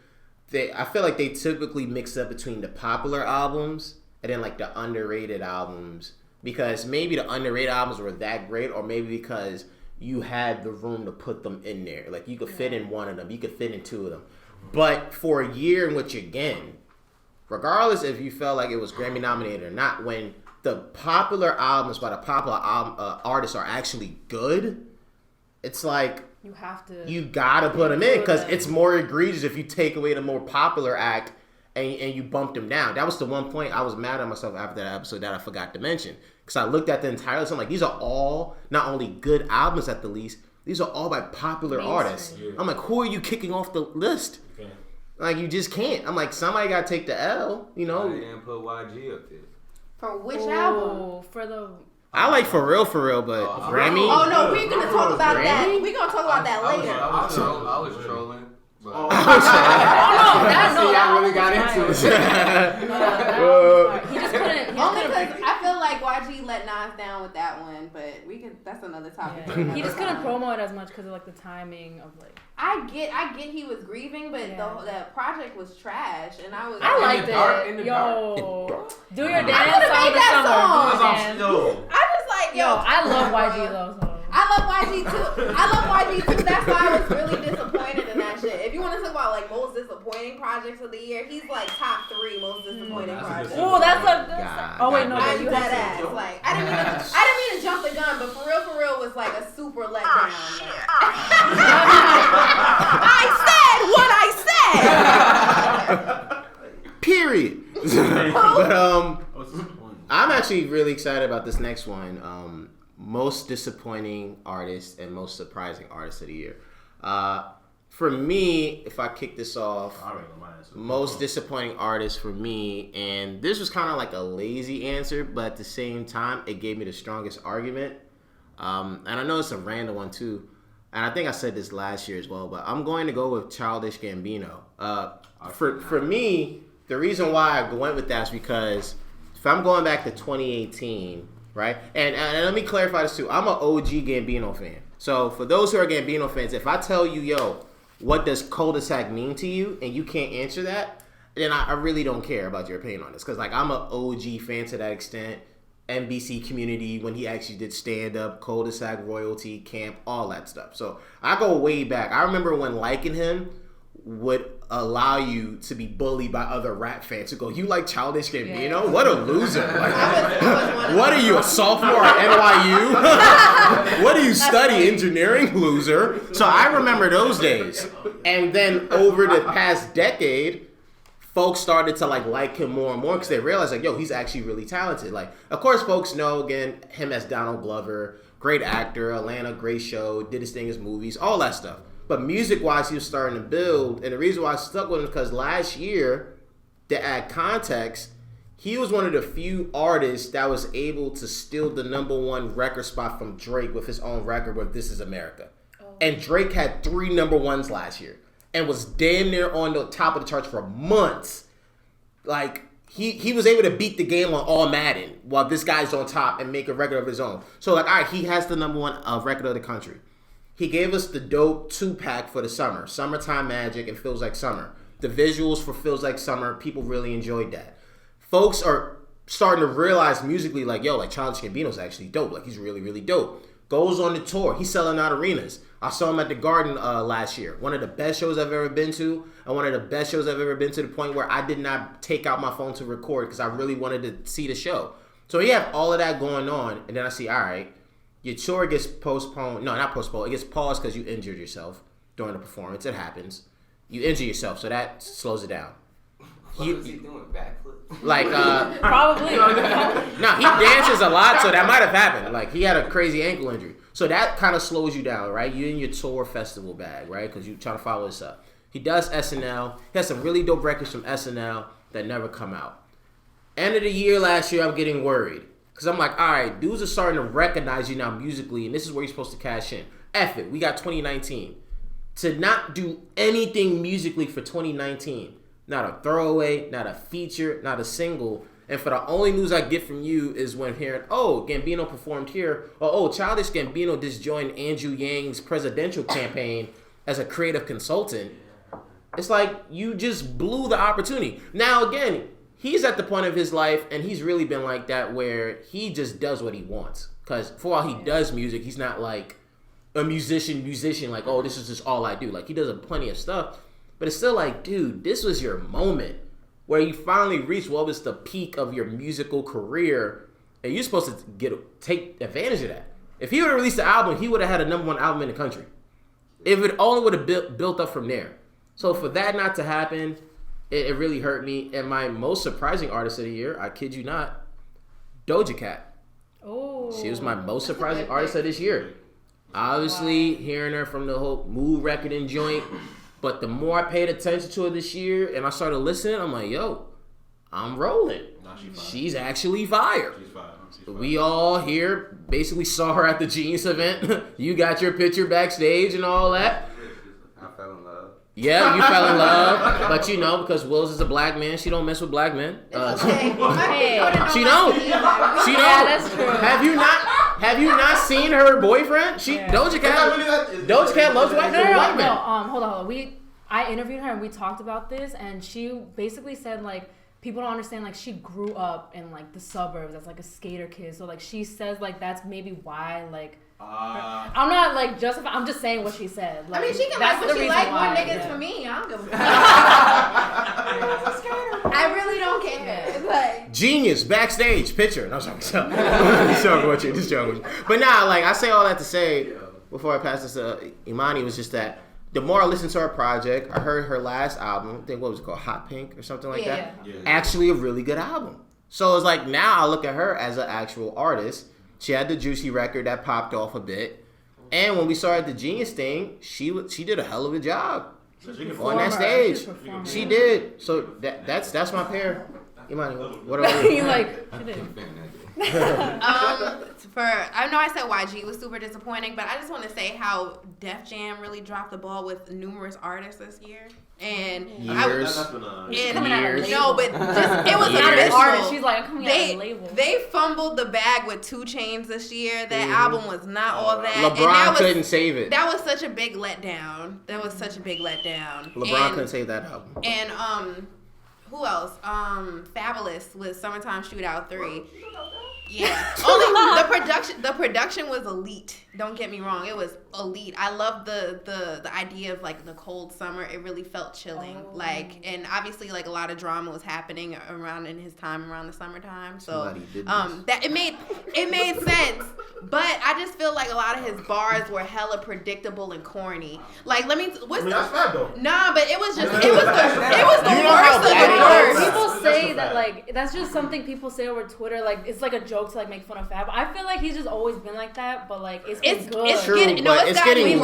I feel like they typically mix up between the popular albums and then like the underrated albums because maybe the underrated albums were that great, or maybe because you had the room to put them in there. Like you could fit in one of them, you could fit in two of them. But for a year in which again, regardless if you felt like it was Grammy nominated or not, when the popular albums by the popular artists are actually good, it's like you gotta put them in because it's more egregious if you take away the more popular act and you bump them down. That was the one point I was mad at myself after that episode that I forgot to mention because I looked at the entire list. I'm like, these are all not only good albums at the least, these are all by popular artists.
Yeah.
I'm like, who are you kicking off the list?
Okay.
Like you just can't. I'm like, somebody gotta take the L, you know.
Why they didn't put YG up there?
For which album?
For the
I like For Real, but Grammy.
Oh no, we're gonna talk about
Grammy?
that. We're gonna talk about that later.
I was trolling. But
Oh no, that no,
see,
that
I really
was
got
fire.
into it.
No, that was fire. He just couldn't.
Only because I feel like YG let Nas down with that one, but that's another topic.
Yeah. He just couldn't promo it as much because of like the timing of like.
I get he was grieving, but the project was trash, and I was.
I liked
in the
it.
dark.
Yo, do your
I
dance
could've
song
made
this
that
summer.
song.
Do your dance.
I just like
Yo, I love YG though. So.
I love YG too. That's why I was really disappointed in that shit. If you want to talk about like most disappointing projects of the year, he's like top 3 most disappointing projects.
Oh, that's a.
God,
Oh wait, no,
I'm
you
dead
had
ass. Like I didn't mean to jump the gun, but for real was like a super letdown. I said what I said.
Period. But I'm actually really excited about this next one. most disappointing artist and most surprising artist of the year. For me, if I kick this off,
I already know my answer.
most disappointing artist for me, and this was kind of like a lazy answer, but at the same time, it gave me the strongest argument. And I know it's a random one too, and I think I said this last year as well, but I'm going to go with Childish Gambino. For me, the reason why I went with that is because if I'm going back to 2018, right? And let me clarify this too. I'm an OG Gambino fan. So for those who are Gambino fans, if I tell you, yo, what does cul-de-sac mean to you, and you can't answer that, then I really don't care about your opinion on this. Because, like, I'm an OG fan to that extent. NBC Community, when he actually did stand-up, cul-de-sac, royalty, camp, all that stuff. So I go way back. I remember when liking him would allow you to be bullied by other rap fans who go, you like Childish Gambino? What a loser. Like, what are you, a sophomore at NYU? What do you study, engineering, loser? So I remember those days. And then over the past decade, folks started to like him more and more because they realized, like, yo, he's actually really talented. Like, of course, folks know, again, him as Donald Glover, great actor, Atlanta, great show, did his thing as movies, all that stuff. But music-wise, he was starting to build. And the reason why I stuck with him is because last year, to add context, he was one of the few artists that was able to steal the #1 record spot from Drake with his own record with This Is America. And Drake had 3 #1s last year and was damn near on the top of the charts for months. Like, he was able to beat the game on All Madden while this guy's on top and make a record of his own. So, like, all right, he has the #1 record of the country. He gave us the dope 2-pack for the summer. Summertime Magic and Feels Like Summer. The visuals for Feels Like Summer, people really enjoyed that. Folks are starting to realize musically, like, yo, like, Childish Gambino's actually dope. Like, he's really, really dope. Goes on the tour. He's selling out arenas. I saw him at the Garden last year. One of the best shows I've ever been to. And one of the best shows I've ever been to the point where I did not take out my phone to record because I really wanted to see the show. So you have all of that going on. And then I see, all right, your tour gets postponed. No, not postponed. It gets paused because you injured yourself during the performance. It happens. You injure yourself, so that slows it down.
What was he doing? Backflip?
Like,
Probably.
no, he dances a lot, so that might have happened. Like, he had a crazy ankle injury. So that kind of slows you down, right? You're in your tour festival bag, right? Because you're trying to follow this up. He does SNL. He has some really dope records from SNL that never come out. End of the year last year, I'm getting worried. Because I'm like, all right, dudes are starting to recognize you now musically, and this is where you're supposed to cash in. F it, we got 2019. To not do anything musically for 2019, not a throwaway, not a feature, not a single, and for the only news I get from you is when hearing, oh, Gambino performed here, or oh, Childish Gambino just joined Andrew Yang's presidential campaign as a creative consultant. It's like you just blew the opportunity. Now, again, he's at the point of his life, and he's really been like that, where he just does what he wants. Because for while he does music, he's not like a musician, like, oh, this is just all I do. Like, he does plenty of stuff. But it's still like, dude, this was your moment where you finally reached what was the peak of your musical career, and you're supposed to take advantage of that. If he would have released the album, he would have had a #1 album in the country. If it only would have built up from there. So for that not to happen, it really hurt me. And my most surprising artist of the year, I kid you not, Doja Cat.
Oh.
She was my most surprising artist of this year. Obviously, hearing her from the whole Mood record and joint. But the more I paid attention to her this year and I started listening, I'm like, yo, I'm rolling.
Nah,
She's actually fire.
She's fire.
We all here basically saw her at the Genius event. You got your picture backstage and all that.
I fell in love.
Yeah, you fell in love. But you know, because Wills is a black man, she don't mess with black men.
Okay.
She don't.
Yeah, that's true.
Have you not seen her boyfriend? Doja Cat loves white men.
Hold on. I interviewed her and we talked about this, and she basically said, like, people don't understand, like, she grew up in, like, the suburbs as, like, a skater kid. So, like, she says, like, that's maybe why, like, I'm not, like, justifying. I'm just saying what she said. Like,
I mean, she can
that's
like what
the
she
reason
like.
why,
More niggas
yeah.
for me. I don't give a fuck. I really don't care. Like,
Genius backstage picture. No, I'm just joking with you. Just joking. But nah, like, I say all that to say before I pass this to Imani, was just that the more I listened to her project, I heard her last album. I think what was it called, Hot Pink or something like that.
Yeah.
Actually, a really good album. So it's like now I look at her as an actual artist. She had the Juicy record that popped off a bit. And when we started the Genius thing, she did a hell of a job on that stage. She did. So that's my pair. Imani, what about you?
I know I said YG was super disappointing, but I just want to say how Def Jam really dropped the ball with numerous artists this year. And
Years.
it was
not an artist. She's like, I'm coming out of a
they
label.
they fumbled the bag with 2 Chainz this year. That album was not all that.
LeBron couldn't save it.
That was such a big letdown.
LeBron couldn't save that album.
And who else? Fabulous with Summertime Shootout 3. Yeah. The production was elite. Don't get me wrong, it was elite. I love the idea of like the cold summer. It really felt chilling. And obviously like a lot of drama was happening around in his time around the summertime. So that it made sense. But I just feel like a lot of his bars were hella predictable and corny. Like
that's bad though.
Nah, but it was the worst of the worst.
People say that like that's just something people say over Twitter. Like it's like a joke to like make fun of Fab. I feel like he's just always been like that, but like it's good.
It's getting worse.
It's gotten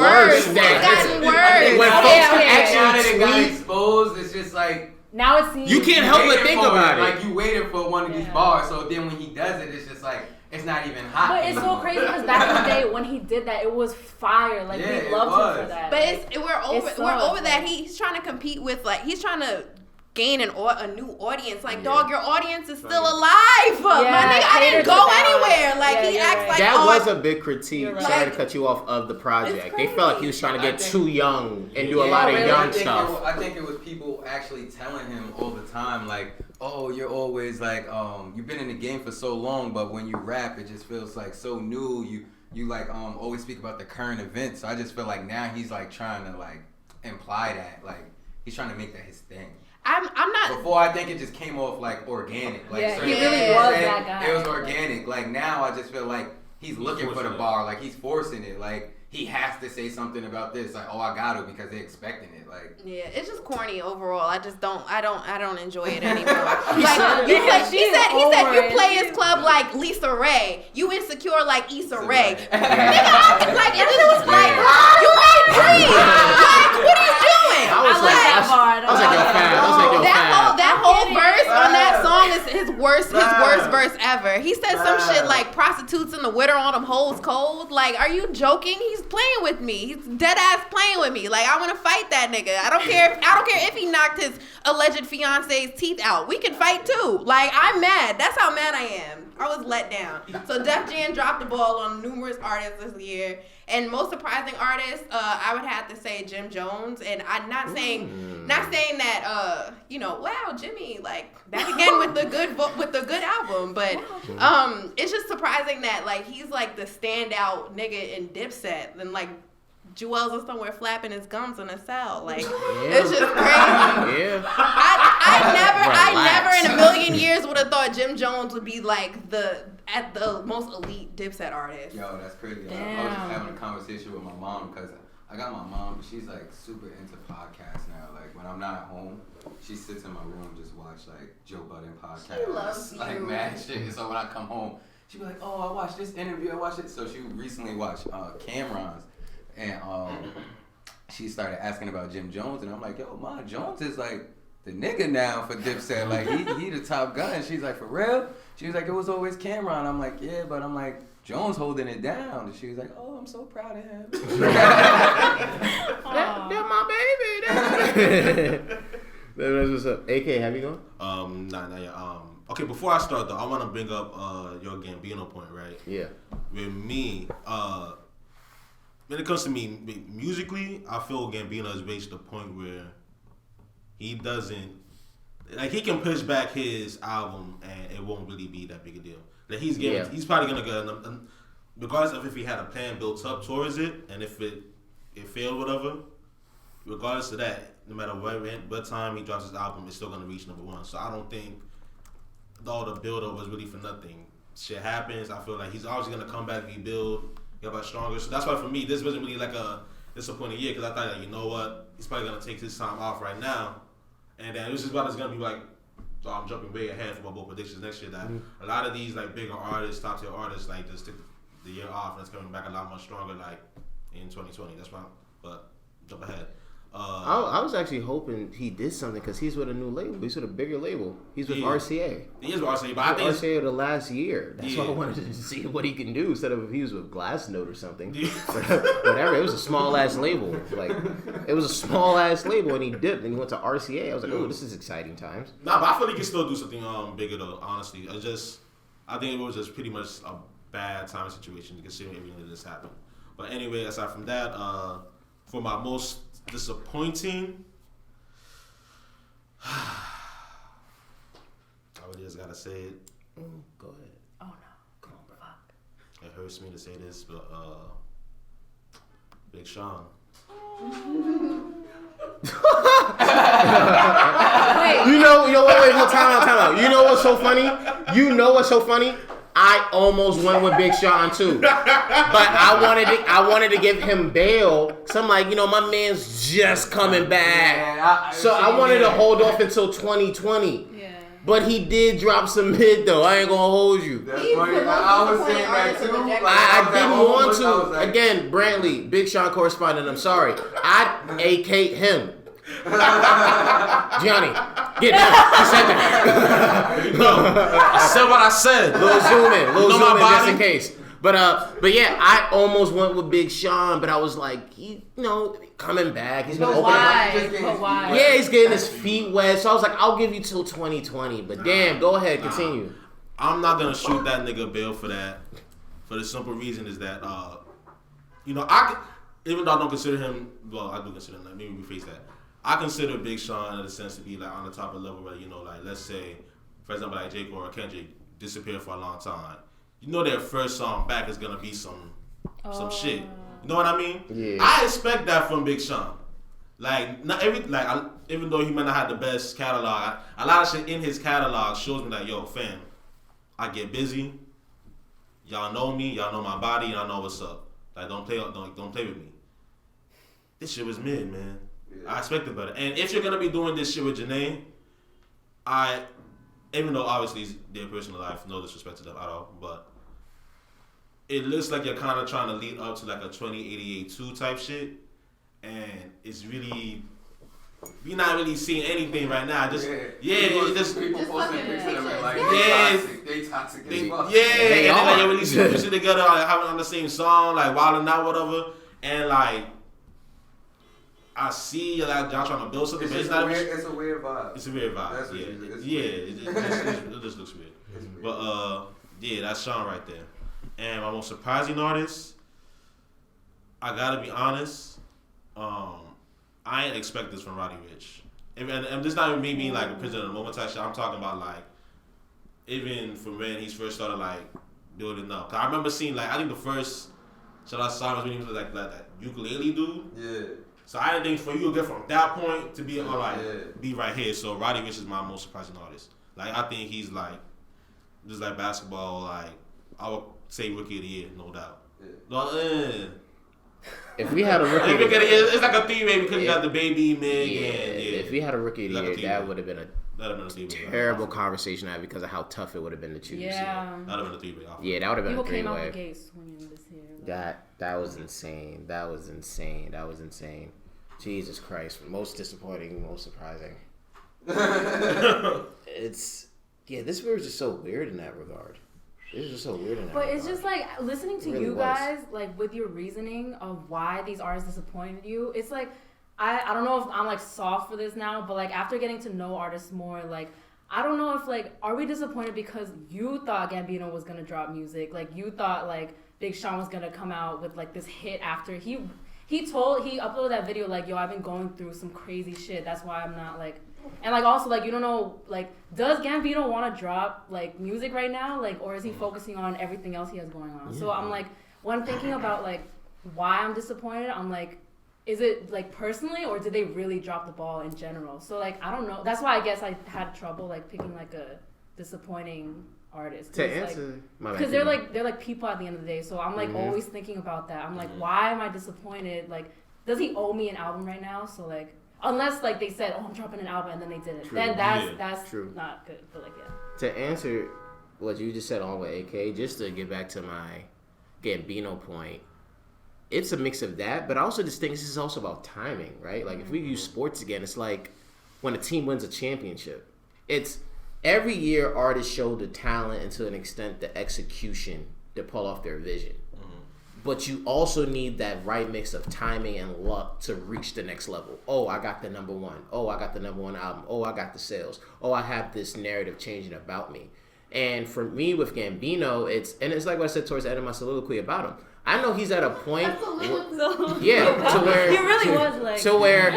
worse.
When folks actually
got exposed, it's just like
now it seems
you can't help but think about it.
Like you waited for one of these bars, so then when he does it, it's just like it's not even hot.
But it's so crazy because back in the day when he did that, it was fire. Like we loved him for that.
But we're over that. He's trying to compete with he's trying to gain a new audience. Like, dog, your audience is still alive. My nigga, I didn't go anywhere. He acts like
that was a big critique. Sorry to cut you off of the project. They felt like he was trying to get too young and do a lot of young stuff.
I think it was people actually telling him all the time, like, oh, you're always like, you've been in the game for so long, but when you rap, it just feels like so new. You like always speak about the current events. So I just feel like now he's like trying to like imply that, like he's trying to make that his thing.
I'm not.
Before, I think it just came off like organic. Like
he really was that guy.
It was organic. Like now, I just feel like he's looking for the bar. Like he's forcing it. Like he has to say something about this. Like, oh, I got to because they're expecting it. Like
it's just corny overall. I just don't. I don't enjoy it anymore. Like he said you play his club like Lisa Ray. You insecure like Issa Rae. Nigga, like it was like you made Dream. Like what are you doing?
I was like, yo, Fab.
That whole verse on that song is his worst verse ever. He said some shit like prostitutes in the winter on them hoes cold. Like, are you joking? He's playing with me. He's dead ass playing with me. Like, I want to fight that nigga. I don't care if he knocked his alleged fiance's teeth out. We can fight too. Like, I'm mad. That's how mad I am. I was let down. So Def Jam dropped the ball on numerous artists this year. And most surprising artist, I would have to say Jim Jones. And I'm not saying that wow, Jimmy, like back again with the good album. But it's just surprising that like he's like the standout nigga in Dipset, and like Jewels is somewhere flapping his gums in a cell. Like it's just crazy.
Yeah.
I never in a million years would have thought Jim Jones would be like the most elite Dipset artist.
Yo, that's crazy. I was just having a conversation with my mom because I got my mom. She's like super into podcasts now. Like when I'm not home, she sits in my room just watch like Joe Budden podcast.
She loves
like
you.
mad shit. So when I come home, she be like, "Oh, I watched this interview. I watched it." So she recently watched Cameron's, and she started asking about Jim Jones, and I'm like, "Yo, Ma, Jones is like the nigga now for Dipset. Like he the top gun." And she's like, "For real?" She was like, "It was always Cameron." I'm like, "Yeah, but I'm like Jones holding it down." And she was like, "Oh, I'm so proud of him."
That's my baby. That's what's up. AK, have you gone?
Not yet. Okay, before I start though, I want to bring up your Gambino point, right?
Yeah.
With me, when it comes to me musically, I feel Gambino has reached the point where he doesn't like he can push back his album and it won't really be that big a deal. Like he's probably gonna go, regardless of if he had a plan built up towards it and if it failed, whatever. Regardless of that, no matter what time he drops his album, it's still gonna reach number one. So I don't think all the build up was really for nothing. Shit happens. I feel like he's obviously gonna come back, rebuild, get back stronger. So that's why for me, this wasn't really like a disappointing year because I thought, like, you know what, he's probably gonna take his time off right now, and then this is what it's gonna be like So I'm jumping way ahead for my bold predictions next year. That a lot of these like bigger artists, top tier artists, like just took the year off and it's coming back a lot much stronger. Like in 2020. That's why. But jump ahead.
I was actually hoping he did something because he's with a new label. He's with a bigger label. He's with RCA.
He is with RCA, but I think
RCA the last year. That's why I wanted to see what he can do instead of if he was with Glassnote or something. Whatever. It was a small ass label. Like it was a small ass label, and he dipped and he went to RCA. I was like, oh, this is exciting times.
Nah, but I feel he can still do something bigger though. Honestly, I think it was just pretty much a bad time situation considering everything that just happened. But anyway, aside from that, for my most disappointing, I really just gotta say it.
Go ahead.
Oh no. Come on, bro.
It hurts me to say this, but Big Sean.
Wait.
Wait, time out. You know what's so funny? I almost went with Big Sean too, but I wanted to give him bail. So I'm like, my man's just coming back, so I wanted to hold off until 2020. Yeah. But he did drop some hit though. I ain't gonna hold you.
That's funny. I was saying that too.
I didn't want to. Again, Brantley, Big Sean correspondent. I'm sorry. I AK him. Gianni, get down. He said that.
No, I said what I said.
Little zoom in, just in case. But yeah, I almost went with Big Sean, but I was like, coming back. He's gonna open up.
Why?
Yeah, he's getting his feet wet. So I was like, I'll give you till 2020. But damn, go ahead, continue.
I'm not gonna shoot that nigga bail for that. For the simple reason is that, even though I don't consider him, well, I do consider him. Maybe rephrase that. I consider Big Sean in the sense to be like on the top of the level where, like let's say, for example, like J. Cole or Kendrick disappeared for a long time. Their first song back is gonna be some shit. You know what I mean?
Yeah.
I expect that from Big Sean. Like not every even though he might not have the best catalog, a lot of shit in his catalog shows me that fam, I get busy. Y'all know me. Y'all know my body. Y'all know what's up. Like don't play with me. This shit was mid, man. I expected better. And if you're gonna be doing this shit with Janae, even though obviously it's their personal life, no disrespect to them at all, but it looks like you're kind of trying to lead up to like a 2088 2 type shit, and it's really we're not really seeing anything right now. Just
people posting pictures of it like they toxic as fuck.
Yeah, and then you're really seeing shit together, like having on the same song, like wilding out, whatever, and like. I see y'all trying to build something, but it's not.
It's a weird vibe.
It's a weird vibe.
That's
It just looks weird. But that's Sean right there. And my most surprising artist, I gotta be honest, I ain't expect this from Roddy Ricch. And this not even me being like a prisoner of the moment type shit. I'm talking about like even from when he first started like building up. 'Cause I remember seeing like I think the first shout out Simon was when he was like that ukulele dude. Yeah. So I didn't think for you to get from that point to be be right here. So Roddy Ricch is my most surprising artist. Like I think he's like just like basketball. Like I would say rookie of the year, no doubt. Yeah.
If we had a rookie,
it's like a three-way because you got the baby Meg.
If we had a rookie of the year, that would have been a terrible conversation to have because of how tough it would have been to choose.
Yeah.
That would have been a three-way.
Yeah, that would have been a three-way.
People came out the gate swinging this year.
That was insane. That was insane. Jesus Christ. Most disappointing, most surprising. This year was just so weird in that regard. But it's just like listening to you guys, like with your reasoning of why these artists disappointed you. It's like, I don't know if I'm like soft for this now, but like after getting to know artists more, like I don't know if like, are we disappointed because you thought Gambino was going to drop music? Like you thought like Big Sean was going to come out with like this hit after he uploaded that video like, yo, I've been going through some crazy shit. That's why I'm not like, and like also like you don't know like, does Gambino want to drop like music right now, like, or is he focusing on everything else he has going on? So I'm like, when thinking about like why I'm disappointed, I'm like, is it like personally or did they really drop the ball in general? So like I don't know. That's why I guess I had trouble like picking like a disappointing artist to answer
because they're like people at the end of the day. So I'm like always thinking about that. I'm like, why am I disappointed? Like, does he owe me an album right now? So like, Unless like they said, "Oh, I'm dropping an album," and then they didn't.
True.
Then that's
True.
not good. But like, yeah.
To answer what you just said on with AK, just to get back to my Gambino point, it's a mix of that, but I also just think this is also about timing, right? Like if we use sports again, it's like when a team wins a championship. It's every year artists show the talent and to an extent the execution to pull off their vision. But you also need that right mix of timing and luck to reach the next level. Oh, I got the number one. Oh, I got the number one album. Oh, I got the sales. Oh, I have this narrative changing about me. And for me with Gambino, it's like what I said towards the end of my soliloquy about him. I know he's at a point. Yeah, to where
he really was like.
To where.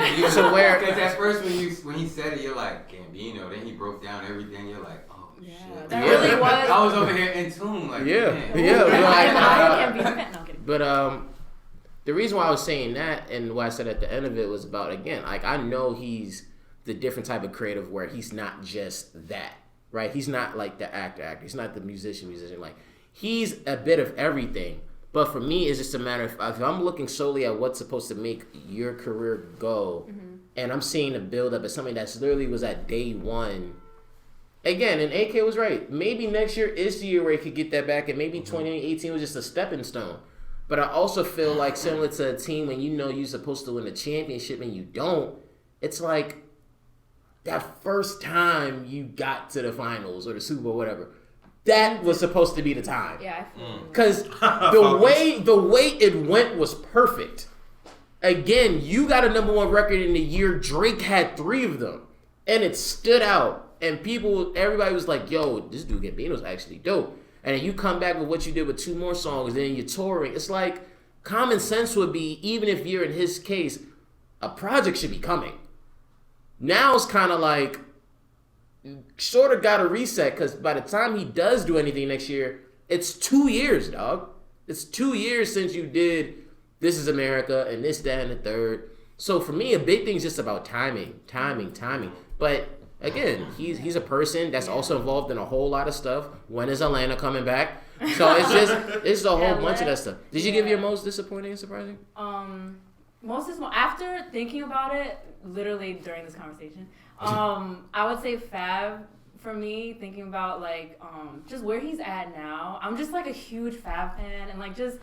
Because at first when he said it, you're like Gambino. Then he broke down everything. You're like, oh
Yeah,
shit.
that really was.
I was over here in tune, like
Yeah.
man.
But the reason why I was saying that and what I said at the end of it was about, again, like I know he's the different type of creative where he's not just that, right? He's not like the actor. He's not the musician. Like he's a bit of everything. But for me, it's just a matter of if I'm looking solely at what's supposed to make your career go, and I'm seeing a build up as something that's literally was at day one. Again, and AK was right. Maybe next year is the year where he could get that back, and maybe 2018 was just a stepping stone. But I also feel like similar to a team when you know you're supposed to win a championship and you don't, it's like that first time you got to the finals or the Super Bowl, whatever. That was supposed to be the time.
Yeah, I feel
because the way it went was perfect. Again, you got a number one record in the year Drake had 3 of them, and it stood out. And everybody was like, "Yo, this dude Gambino's actually dope." And then you come back with what you did with 2 more songs, then you're touring. It's like common sense would be, even if you're in his case, a project should be coming. Now it's kind of like sort of got to reset because by the time he does do anything next year, it's 2 years, dog. It's 2 years since you did This Is America and this, that, and the third. So for me, a big thing is just about timing. But again, he's a person that's also involved in a whole lot of stuff. When is Atlanta coming back? So it's a whole bunch of that stuff. Did you give your most disappointing and surprising?
After thinking about it, literally during this conversation, I would say Fab for me. Thinking about like just where he's at now, I'm just like a huge Fab fan, and like just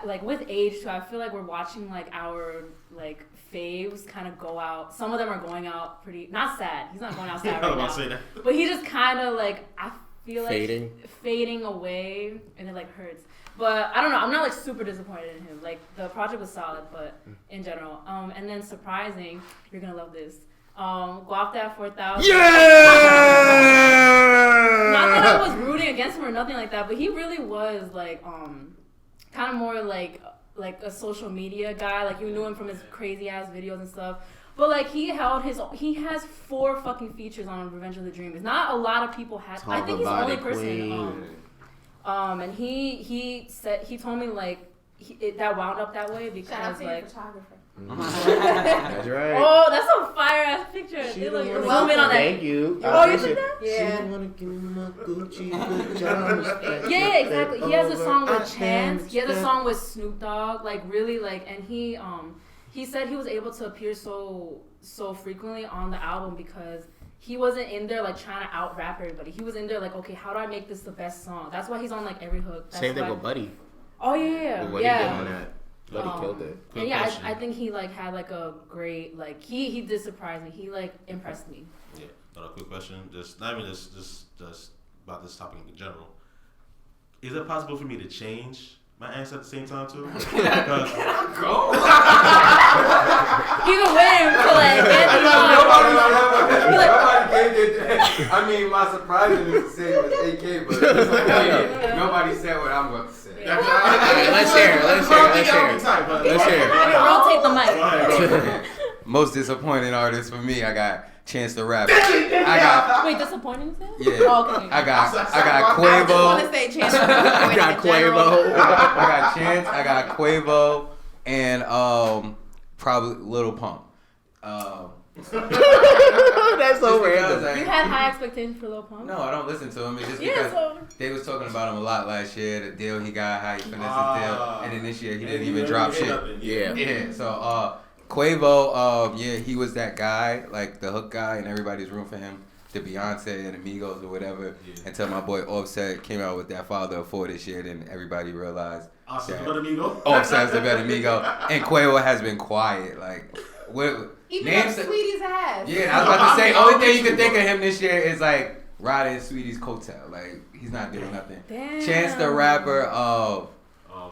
like with age too, I feel like we're watching like our like faves kind of go out. Some of them are going out pretty not sad. He's not going out sad right now, but he just kind of like I feel like fading away, and it like hurts. But I don't know. I'm not like super disappointed in him. Like the project was solid, but in general, and then surprising, you're gonna love this. Go off that 4,000.
Yeah.
Not that I was rooting against him or nothing like that, but he really was like kind of more like a social media guy. Like you knew him from his crazy ass videos and stuff. But like he has 4 fucking features on Revenge of the Dreamers. Not a lot of people had. I think he's the only person. And he told me like that wound up that way because like.
Photographer.
That's right.
Oh, that's a fire ass picture. They look zoom in on that.
Thank you.
Oh, you did that?
Yeah.
She wanna give me my Gucci pajamas.
Yeah, exactly. He has a song with Chance. He has a song with Snoop Dogg. Like really, like, and he said he was able to appear so frequently on the album because he wasn't in there like trying to out rap everybody. He was in there like, okay, how do I make this the best song? That's why he's on like every hook.
Same thing with Buddy.
Oh yeah,
What he did on that. Buddy killed it.
And yeah, I think he like had like a great like he did surprise me. He like impressed me.
Yeah. Another quick question. Just not even just about this topic in general. Is it possible for me to change my answer at the same time too? Because
He's a winner to like get
Nobody gave it. I mean, my surprising is to say it was AK, but nobody said what I'm about to say.
Let's hear
rotate the mic.
Most disappointing artist for me, I got Chance the Rapper.
Wait, disappointing?
Yeah.
Oh, okay.
I got
I
Quavo.
want to say Chance.
I got Quavo.
I got Chance. I got Quavo, and probably Lil Pump.
That's so random.
You had high expectations for Lil Pump?
No, I don't listen to him. It's just because they was talking about him a lot last year. The deal he got, how he finessed his deal, and then this year he didn't even drop shit.
Yeah.
Yeah. So Quavo, yeah, he was that guy, like the hook guy, and everybody's rooting for him. The Beyonce and Amigos or whatever. Yeah. Until my boy Offset came out with that Father of Four this year, then everybody realized that Offset's the better amigo. And Quavo has been quiet. Like, what?
Even up Sweetie's ass.
Yeah, I was about to say, only thing you can think of him this year is like riding Sweetie's coattail. Like, he's not doing nothing.
Damn.
Chance the Rapper,
oh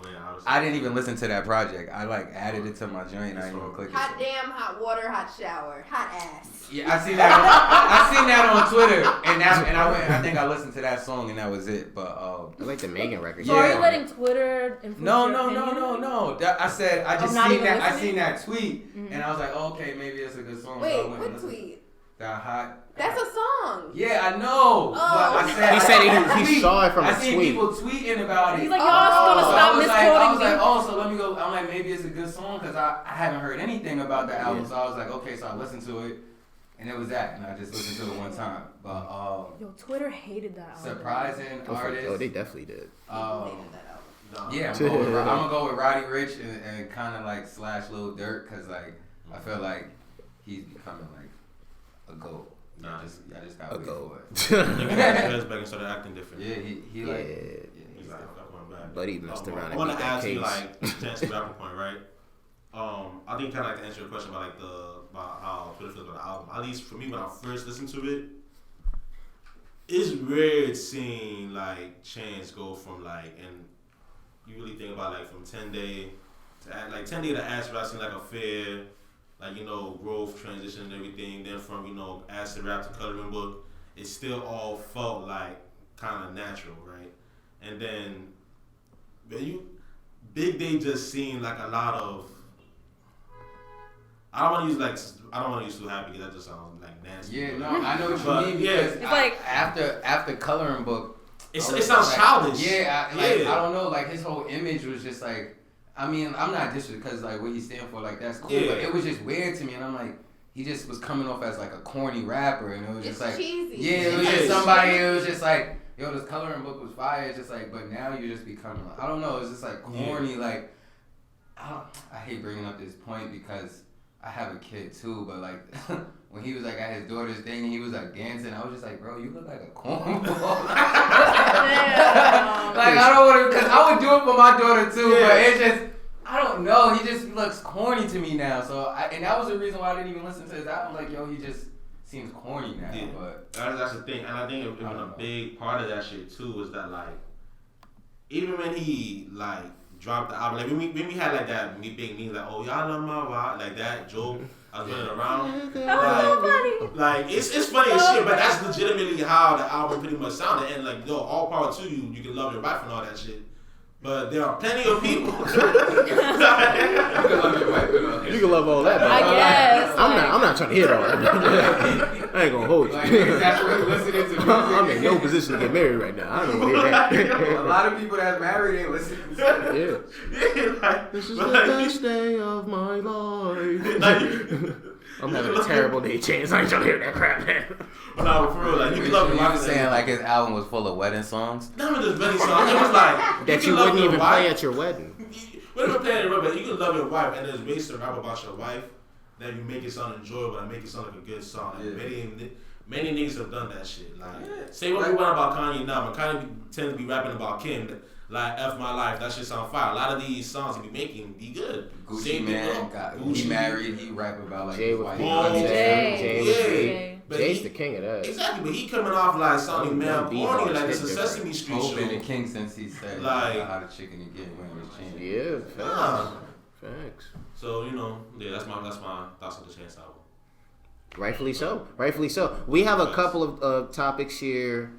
man,
I didn't even listen to that project. I like added it to my joint. I didn't even click it.
Hot damn, hot water, hot shower, hot ass.
Yeah, I seen that on Twitter, and I went. I think I listened to that song, and that was it. But
I like the Megan record.
So are you letting Twitter influence
No. I said I just seen that. I seen that tweet, and I was like, oh, okay, maybe it's a good song.
Wait, what tweet?
That hot.
That's a song.
Yeah, I know.
Oh.
But I said
he said he saw it from a tweet.
I seen people tweeting about it.
He's like, y'all gonna stop misquoting
I was like, oh, so let me go. I'm like, maybe it's a good song because I haven't heard anything about the album. So I was like, okay, so I listened to it, and it was that, and I just listened to it one time. But
yo, Twitter hated that album.
Surprising artist.
Oh, they definitely did.
Hated that album.
Yeah, I'm gonna go with Roddy Ricch and kind of like slash Lil Durk because like I feel like he's becoming like a GOAT. I just gotta wait for it.
He got his back and started acting different.
Yeah, he
yeah.
He's like, I'm going back.
But he messed around and
I want
beat
to
that
ask you,
case.
like, Chance the Rapper point, right? I think kind of like to answer your question about about how Twitter feels about the album. At least for me, when I first listened to it, it's weird seeing like Chance go from like, and you really think about like from 10 Day to 10 Day to Ass Rap seemed like a fair, like, you know, growth, transition and everything. Then from, you know, Acid Rap to Coloring Book, it still all felt like kind of natural, right? And then Big Day just seemed like a lot of, I don't want to use Too Happy because that just sounds like nasty.
Yeah, no, I know what you mean.
Yeah,
it's like after Coloring Book,
it sounds childish.
Yeah, I don't know, like his whole image was just like, I mean, I'm not disrespectful because like what he stand for, like that's cool, but it was just weird to me, and I'm like, he just was coming off as like a corny rapper, and it was just like,
cheesy.
Yeah, it was just somebody. It was just like, yo, this Coloring Book was fire. It's just like, but now you're just becoming, like, I don't know, it's just like corny. Like, I hate bringing up this point because I have a kid too, but like when he was like at his daughter's thing and he was like dancing, I was just like, bro, you look like a cornball. Like I don't want to, cause I would do it for my daughter too, but it's just, I don't know, he just looks corny to me now. So and that was the reason why I didn't even listen to his album. Like, yo, he just seems corny now.
Yeah.
But
that's the thing, and I think even a big part of that shit too was that like, even when he like dropped the album, like when we had like that big meme like, oh y'all love my vibe, like that joke I was running around. Like it's funny as shit, but that's legitimately how the album pretty much sounded. And like, yo, all power to you. You can love your wife and all that shit. But there are plenty of people. You
can love all that.
I guess.
I'm not trying to hear all that. I ain't gonna hold you.
like, that's what listening to music.
I'm in no position to get married right now. I don't want to hear that.
A lot of people that's married ain't listening to music.
Yeah.
Like,
This is the best day of my life. I'm having a terrible day, Chance. I ain't trying to hear that crap, man.
But no, for real, like you can love your
You
wife.
was saying like his album was full of wedding songs?
None of this wedding song. It was like
That you wouldn't even play at your wedding.
We don't play at your wedding. You can love your wife, and there's ways to rap about your wife that you make it sound enjoyable and make it sound like a good song. Like, many niggas have done that shit. Like, say what we want about Kanye now, but Kanye tends to be rapping about Kim. Like, F my life, that shit sound fire. A lot of these songs he be making be good.
Gucci Man, he married, he rap about like
Jay
his
with
wife.
Jay's the king of that.
Exactly, but he coming off like sounding man corny, like it's a Sesame Street
Hope
show.
been the king since he said
Like,
how the chicken to get when it was changed.
Yeah, facts.
So, you know, yeah, that's my thoughts on the Chance album.
Rightfully so. We have a couple of topics here.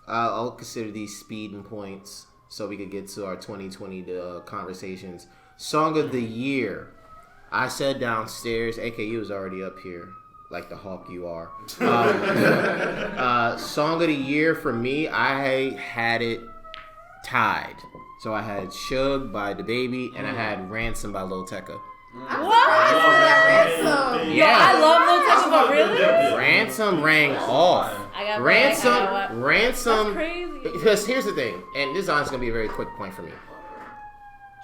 I'll consider these speeding points so we could get to our 2020 conversations. Song of the year. I said downstairs, AKU is already up here, like the hawk you are. Song of the year for me, I had it tied. So I had Suge by DaBaby and I had Ransom by Lil Tecca.
I'm surprised for that Ransom.
Yeah,
I love Lil Tecca, but really?
Ransom rang off. Ransom.
That's crazy.
Because here's the thing, and this is honestly gonna be a very quick point for me.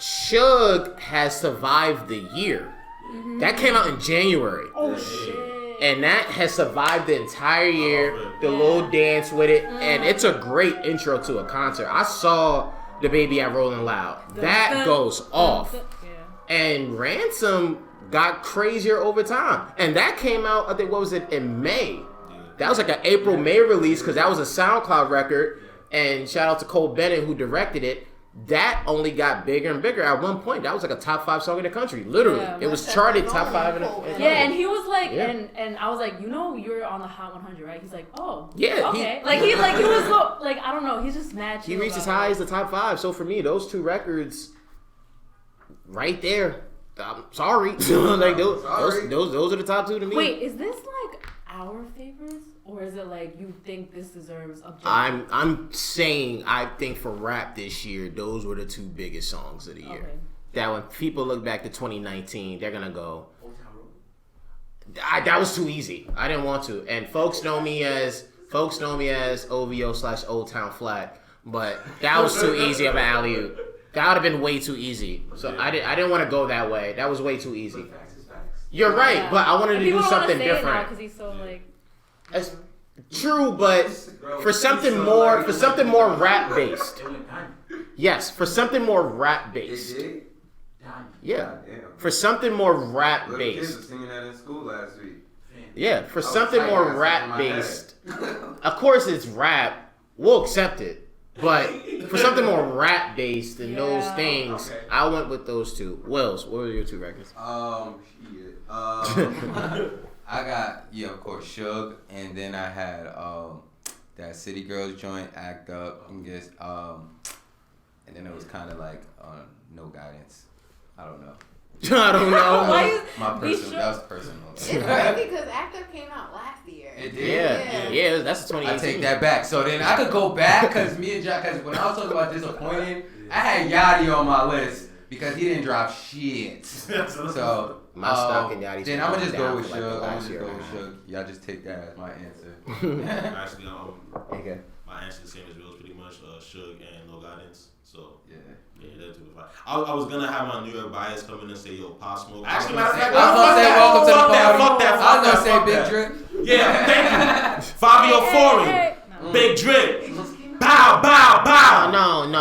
Suge has survived the year. That came out in January.
Oh shit!
And that has survived the entire year. The little dance with it, and it's a great intro to a concert. I saw the baby at Rolling Loud. That goes off. And Ransom got crazier over time. And that came out, I think, what was it, in May? That was like an April, May release because that was a SoundCloud record. And shout out to Cole Bennett who directed it. That only got bigger and bigger. At one point, that was like a top 5 song in the country. Literally. It was charted top 5 in the country.
Yeah, and he was like, and I was like, you know, you're on the Hot 100, right? He's like, oh.
Yeah.
Okay. He was so, like, I don't know. He's just mad.
He reached as high as the top 5. So for me, those 2 records right there. I'm sorry. Like those are the top 2 to me.
Wait, is this like our favorites? Or is it like you think this deserves objective?
I'm saying I think for rap this year, those were the 2 biggest songs of the year. Okay. That when people look back to 2019, they're gonna go, that was too easy. I didn't want to. And folks know me as OVO/Old Town Flat, but that was too easy of an alley-oop. That would have been way too easy. So I didn't want to go that way. That was way too easy. You're right, but I wanted to do something different.
Because he's so like.
That's true, but for something more rap based. Yes, for something more rap based. Yeah, for something more rap based.
Kids were singing that in school last week.
Yeah, for something more rap based. Of course, it's rap. We'll accept it, but for something more rap based than those things, I went with those 2. Wells, what were your 2 records?
I got, of course, Suge, and then I had that City Girls joint, Act Up, and and then it was kind of like No Guidance. I don't know.
I don't know.
That was personal.
It's crazy because Act Up came out last year.
It did?
Yeah, that's 2018.
I take that back. So then I could go back because me and Jack, when I was talking about disappointing, I had Yachty on my list because he didn't drop shit. So
my stock and Yachty's.
Then I'm gonna just go with Suge. Y'all just take that as my answer.
Actually,
okay.
My answer is the same as yours, pretty much. Suge and No Guidance. So yeah, that's 2 5. I was gonna have my New York bias come in and say, yo, Pop Smoke. Actually, matter of fact,
I was gonna say welcome to the party.
Fuck that.
I was gonna say Big Drip.
Yeah, thank you. Fabio Fori. Big Drip. Bow, bow, bow.
No.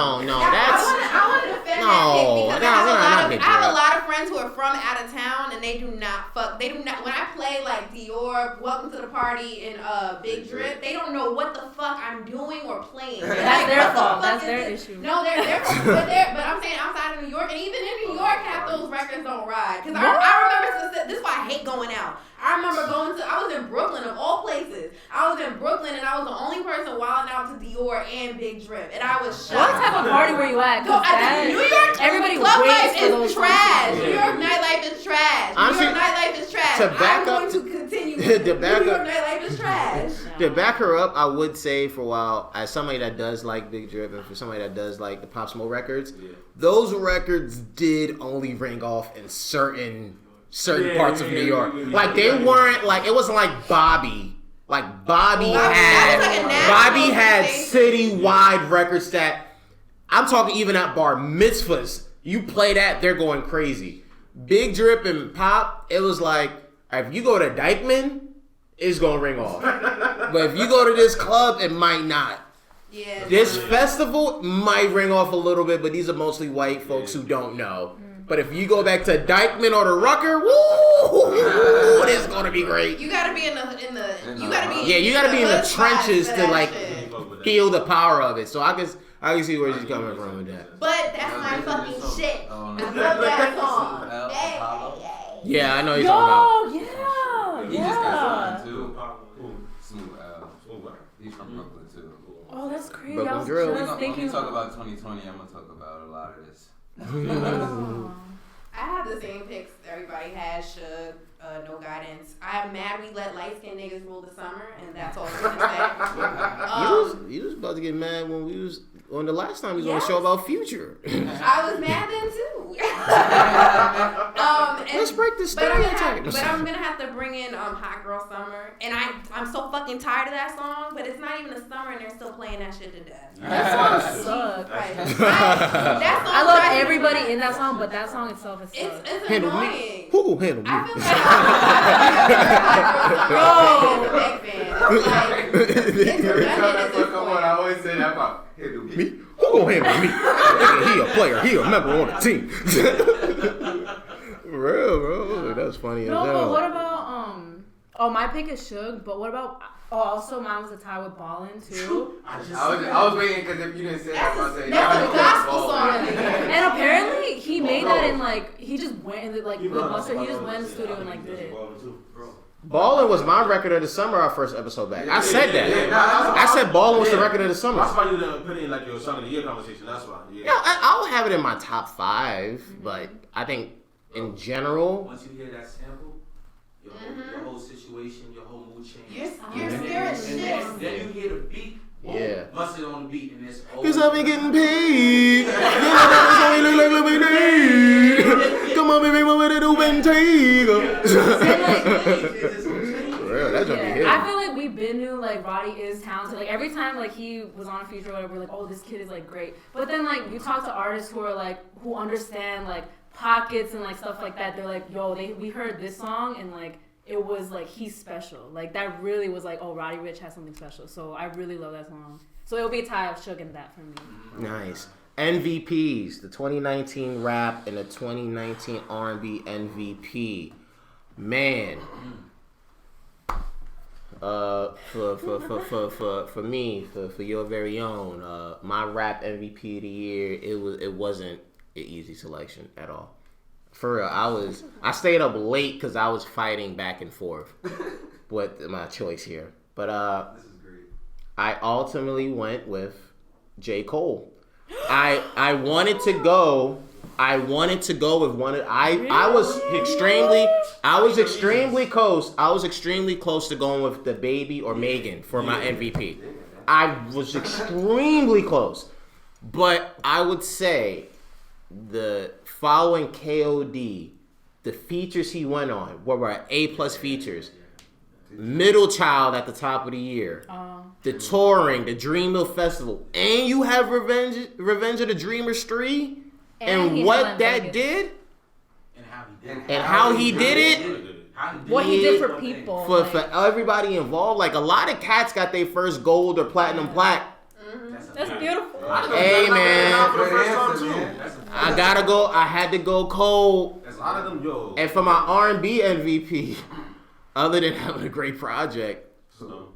That's.
I want to defend that pick because I have a lot of friends who are from out of town and they do not fuck. They do not. When I play like Dior, Welcome to the Party, and Big Drip, they don't know what the fuck I'm doing or playing.
That's their fault. That's their issue.
No, they're but I'm saying outside of New York, and even in New York, half those records don't ride. Because I remember this is why I hate going out. I remember I was in Brooklyn of all places. I was in Brooklyn and I was the only person wilding out to Dior and Big Drip, and I was shocked.
What type of party were you at?
New York,
everybody
club
waits
life
for those
is trash.
songs.
New York nightlife is trash.
Honestly,
New York nightlife is trash. I'm going to continue. New York nightlife is trash.
To back her up, I would say for a while, as somebody that does like Big Drip and for somebody that does like the Pop Smoke records, those records did only ring off in certain parts of New York. Like they weren't like, it wasn't like Bobby. Like Bobby had citywide records that I'm talking even at bar mitzvahs. You play that, they're going crazy. Big Drip and Pop, it was like, if you go to Dykeman, it's gonna ring off. But if you go to this club, it might not.
Yeah.
This festival might ring off a little bit, but these are mostly white folks who don't know. But if you go back to Dykeman or the Rucker, woo, it's gonna be great.
You gotta be in the you gotta be
in the trenches to like feel the power of it. So I can see where she's coming from with that.
But that's my fucking shit. I love that song.
Yeah, I know you're talking about.
Yeah.
He just got signed too. Smooth Al. He's from Brooklyn too.
Oh, that's crazy.
Brooklyn
I was
Drill.
just thinking.
When we talk about 2020, I'm gonna talk about a lot of this.
I have the same picks everybody has. Suge, No Guidance. I'm mad we let light skinned niggas rule the summer, and that's all I'm gonna say.
You was about to get mad when we was on the last time we was on the show about Future.
I was mad then too.
Let's break this
But I'm
stereotype.
gonna have to bring in Hot Girl Summer, and I'm so fucking tired of that song. But it's not even the summer, and they're still playing that shit to death.
That song sucks. I love everybody in that song, but that song itself is sucks.
It's
Handle
annoying.
me. Who will handle me?
I feel like
Come on, I always say that about handle me.
Me? Who gonna handle me? Nigga, he a player. He a member on the team. Real, bro. That's funny as
No,
hell.
but what about my pick is Suge, but what about also mine was a tie with Ballin' too.
I was waiting because if you didn't say that, I was gonna say
that's a gospel song.
And apparently he made that in like he just went in like with Buster. He just went in the studio and like did it.
Ballin' was my record of the summer. Our first episode back. I said that. I said Ballin' was the record of the summer.
That's why you didn't put it in like your song of the year conversation. That's why. Yeah.
Yeah, I'll have it in my top 5, but I think in general.
Once you hear that sample, your whole situation, your whole mood changes.
Your spirit shifts.
Then you hear the beat.
Yeah.
Bust it on the beat and it's over.
Cause I've been getting paid. Come on, baby, what would it do and take? That joke be hitting.
I feel like we been knew like Roddy is talented. Like every time like he was on a feature or whatever, we're like, oh, this kid is like great. But then like you talk to artists who are like who understand like pockets and like stuff like that. They're like, yo, we heard this song and like it was like he's special. Like that really was like, oh, Roddy Ricch has something special. So I really love that song. So it'll be a tie of Suge and that for me.
Nice. MVPs, the 2019 rap and the 2019 R&B MVP. Man. For me, for your very own, my rap MVP of the year, it wasn't an easy selection at all. For real, I stayed up late because I was fighting back and forth with my choice here. But
This is great.
I ultimately went with J. Cole. I wanted to go with one of I was extremely close to going with the Baby or Megan for my MVP. I was extremely close. But I would say the following KOD, the features he went on were A+ features. Middle Child at the top of the year. The touring, the Dreamville Festival, and you have Revenge of the Dreamers 3, and what that did, and how he did it.
What he did for people.
For everybody involved. Like a lot of cats got their first gold or platinum plaque.
That's beautiful.
Hey man, I gotta go. I had to go Cole.
A lot of them, yo.
And for my R&B MVP, other than having a great project,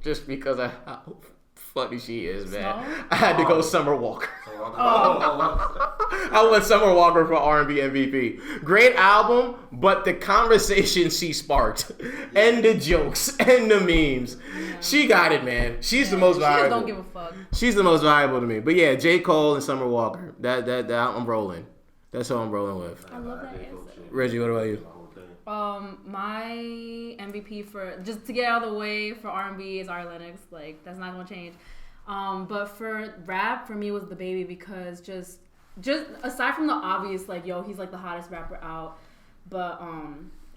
just because of how funny she is, man, I had to go Summer Walker. I went Summer Walker for R&B MVP. Great album, but the conversation she sparked, and the jokes, and the memes, she got it, man. She's the most valuable.
She just don't give a fuck.
She's the most valuable to me. But yeah, J. Cole and Summer Walker. That I'm rolling. That's who I'm rolling with.
I love that answer.
Reggie, what about you?
My MVP for just to get out of the way for R&B is Ari Lennox. Like that's not gonna change. But for rap, for me was the Baby because just aside from the obvious, like yo, he's like the hottest rapper out. But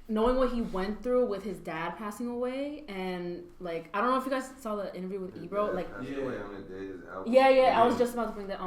knowing what he went through with his dad passing away, and like I don't know if you guys saw the interview with Ebro, like yeah, I was just about to bring that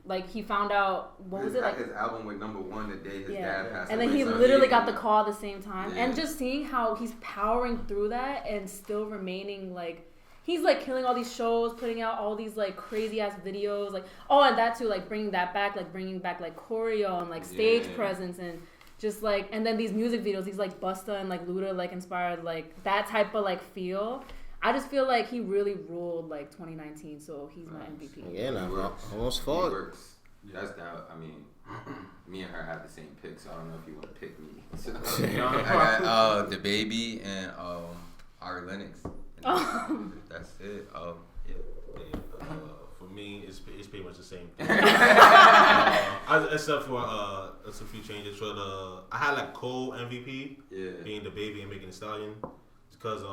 like he found out what was it like
his album went #1 the day his dad passed away.
And then he literally got the call at the same time, and just seeing how he's powering through that and still remaining like he's like killing all these shows, putting out all these like crazy ass videos, like and that too, like bringing back like choreo and like stage presence and just like, and then these music videos, these like Busta and like Luda like inspired like that type of like feel. I just feel like he really ruled like 2019, so he's my MVP.
Yeah, no, almost fought.
That's that. I mean, me and her have the same pick, so I don't know if you want to pick me. So,
I
got the Baby and Ari Lennox. That's it.
For me, it's pretty much the same thing. Except for a few changes. For I had like Cole MVP, being the Baby and Megan Thee Stallion, because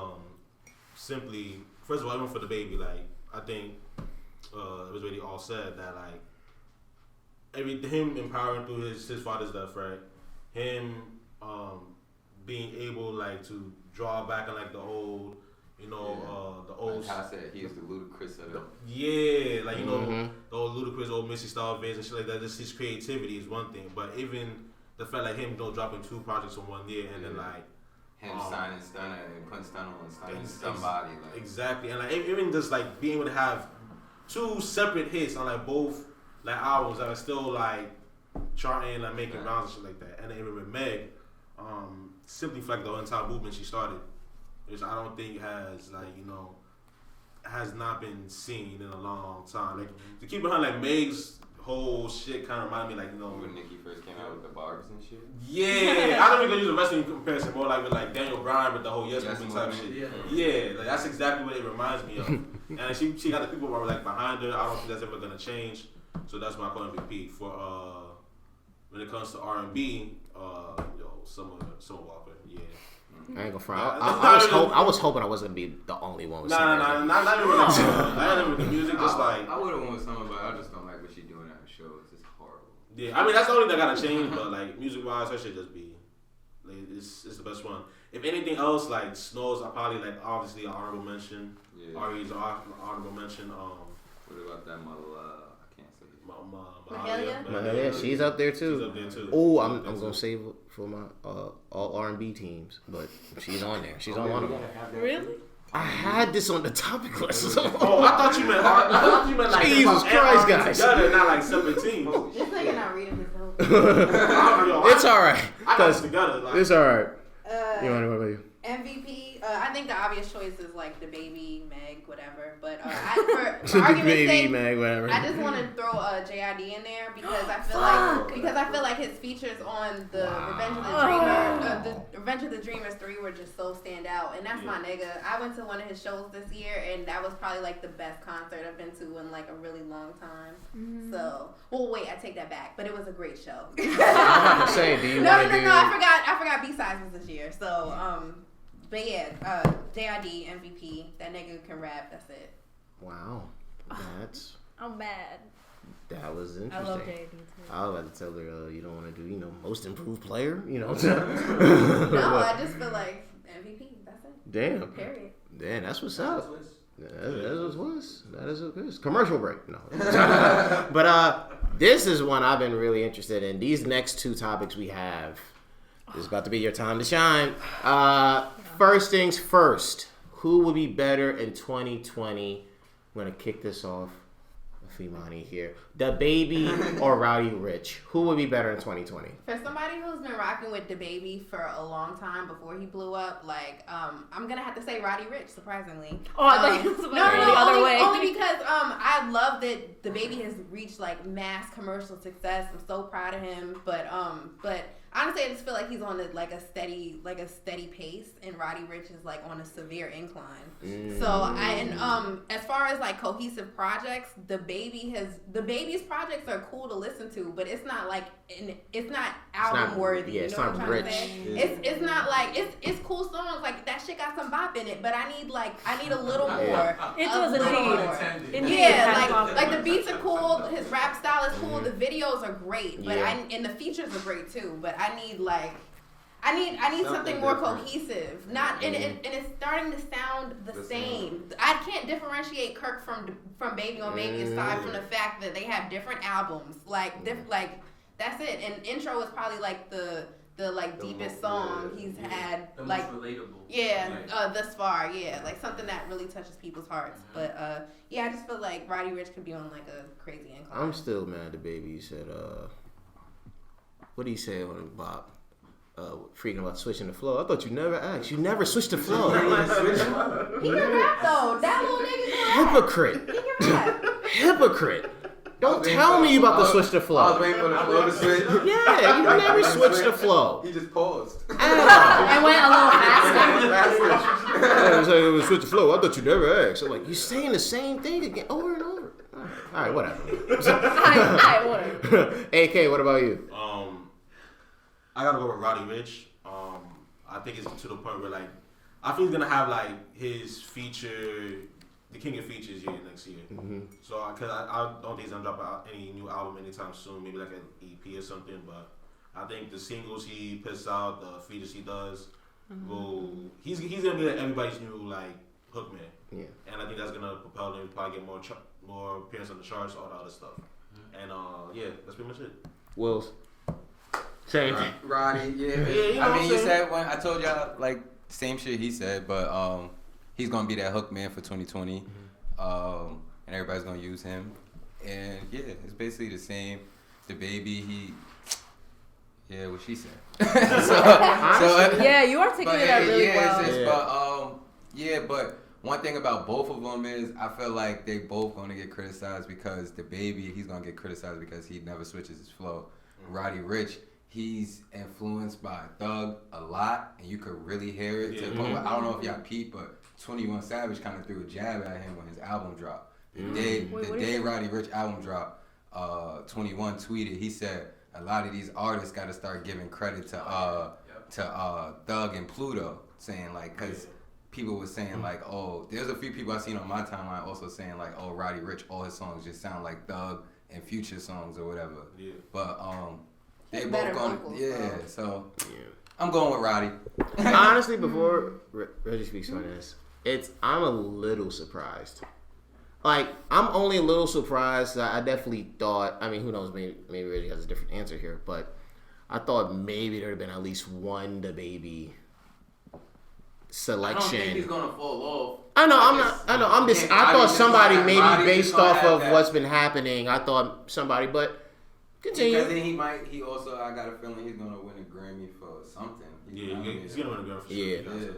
simply, first of all, I went for the Baby. Like I think it was already all said that like him empowering through his father's death, right? Him being able like to draw back on like the old, the old.
Like I said, he is the ludicrous of it.
Yeah, like the old ludicrous, old Missy Style phase and shit like that. Just his creativity is one thing, but even the fact like him dropping 2 projects in 1 year and then like
him signing Stunner and putting Stunner on signing somebody. Like.
Exactly, and like even just like being able to have 2 separate hits on like both like albums that are still like charting, like making rounds and shit like that. And then even with Meg, simply for like the entire movement she started, which I don't think has like has not been seen in a long time. Like to keep it on like Meg's whole shit kind of reminded me like
when Nicki first came out with the barbs and shit.
Yeah, I don't even use a wrestling comparison, more like with like Daniel Bryan with the whole Yes Movement type shit. Yeah, like that's exactly what it reminds me of. And she got the people who are like behind her. I don't think that's ever gonna change. So that's my call MVP for when it comes to R&B. Summer Walker. Yeah.
I ain't gonna front. I was hoping I wasn't gonna be the only one with
not even with the music. Just like
I would have won with Summer, but I just don't like what she's doing at the shows. It's horrible.
Yeah, I mean that's the only thing that gotta change. But like music wise, her should just be like it's the best one. If anything else, like Snows, I probably like obviously an honorable mention. Yeah. Ari's an honorable mention.
What about that model? I can't say it.
Mahalia, she's up there too. Oh, I'm gonna save it for my all R&B teams, but she's on there. She's on one of them.
Really?
I had this on the topic list.
I thought you meant like
Jesus Christ, guys.
Together, not like separate teams.
This nigga not reading his notes.
It's alright.
I got it together. Like.
It's alright. What about you?
MVP, I think the obvious choice is like the baby, Meg, whatever. But for argument's sake,
Meg, whatever.
I just want to throw JID in there because I feel like his features on the Revenge of the Dreamers 3 were just so stand out, and that's my nigga. I went to one of his shows this year, and that was probably like the best concert I've been to in like a really long time. Mm-hmm. So, well, wait, I take that back, but it was a great show.
I'm saying, do you
No, I forgot B-sides was this year. So, but yeah, JID, MVP, that nigga can rap, that's it.
Wow.
I'm mad.
That was interesting.
I love JID too.
I was about to tell her, you don't want to do, most improved player,
No, I just feel like MVP, that's it.
Damn.
Period.
Damn, that's what's up. That is what it is. Commercial break. No. But this is one I've been really interested in. These next 2 topics we have. This is about to be your time to shine. First things first. Who will be better in 2020? I'm going to kick this off with Imani here. The Baby or Rowdy Rich? Who will be better in 2020?
For somebody who's been rocking with the Baby for a long time before he blew up, like, I'm going to have to say Roddy Rich, surprisingly.
Oh, I thought you was
the
other way.
Only because I love that the Baby has reached, like, mass commercial success. I'm so proud of him. But honestly, I just feel like he's on a steady pace, and Roddy Rich is like on a severe incline. So as far as like cohesive projects, the Baby's projects are cool to listen to, but it's not like it's not album worthy.
Yeah, it's not rich.
It's not like it's cool songs, like that shit got some bop in it, but I need a little more.
It was a need.
Yeah, like the beats are cool, his rap style is cool, the videos are great, but and the features are great too. But I need something more cohesive. And it's starting to sound the same. I can't differentiate Kirk from Baby on Baby aside from the fact that they have different albums. Like that's it. And Intro is probably like the deepest song he's had.
The
like
most relatable.
Yeah, thus far. Yeah, like something that really touches people's hearts. But I just feel like Roddy Rich could be on like a crazy incline.
I'm still mad the Baby said what did he say on Bob? Freaking about switching the flow. I thought you never asked. You never switched the flow.
He can rap though. That little nigga can rap.
Hypocrite.
He can rap.
Hypocrite. Don't tell me you about to switch the flow.
I was waiting for the flow to switch.
Yeah, you never switched the flow.
He just paused.
And went a little faster.
So switch the flow. I thought you never asked. So like, you're saying the same thing again over and over. All right, whatever.
Whatever.
AK, what about you?
I gotta go with Roddy Rich. I think it's to the point where like I think he's gonna have like his feature the king of features year next year. So because I don't think he's gonna drop out any new album anytime soon. Maybe like an EP or something. But I think the singles he puts out, the features he does, he's gonna be like everybody's new like hook man. Yeah. And I think that's gonna propel him to probably get more appearance on the charts, all the other stuff. And yeah, that's pretty much it.
Wills. Same thing.
Roddy, yeah. I mean, you said when I told y'all like same shit he said, but he's gonna be that hook man for 2020, and everybody's gonna use him. And yeah, it's basically the same. The baby, what she said.
Yeah, you articulated that really well.
But one thing about both of them is I feel like they both gonna get criticized because the baby, he's gonna get criticized because he never switches his flow. Roddy Ricch, he's influenced by Thug a lot, and you could really hear it. I don't know if y'all peep, but 21 Savage kind of threw a jab at him when his album dropped. The day Roddy Ricch album dropped, 21 tweeted, he said, a lot of these artists got to start giving credit to Thug and Pluto, saying like, because people were saying like, oh, there's a few people I've seen on my timeline also saying like, oh, Roddy Ricch, all his songs just sound like Thug and Future songs or whatever. Yeah. But they both going, so I'm going with Roddy.
Honestly, before Reggie speaks on this, I'm a little surprised. Like, I'm only a little surprised. I definitely thought, I mean, who knows, maybe Reggie has a different answer here, but I thought maybe there would have been at least one DaBaby selection.
I don't think he's gonna fall off.
I thought somebody maybe based off of what's been happening. I thought somebody, but continue.
Because then he also, I got a feeling he's gonna win a Grammy for something.
He's gonna win a Grammy for something.
Yeah.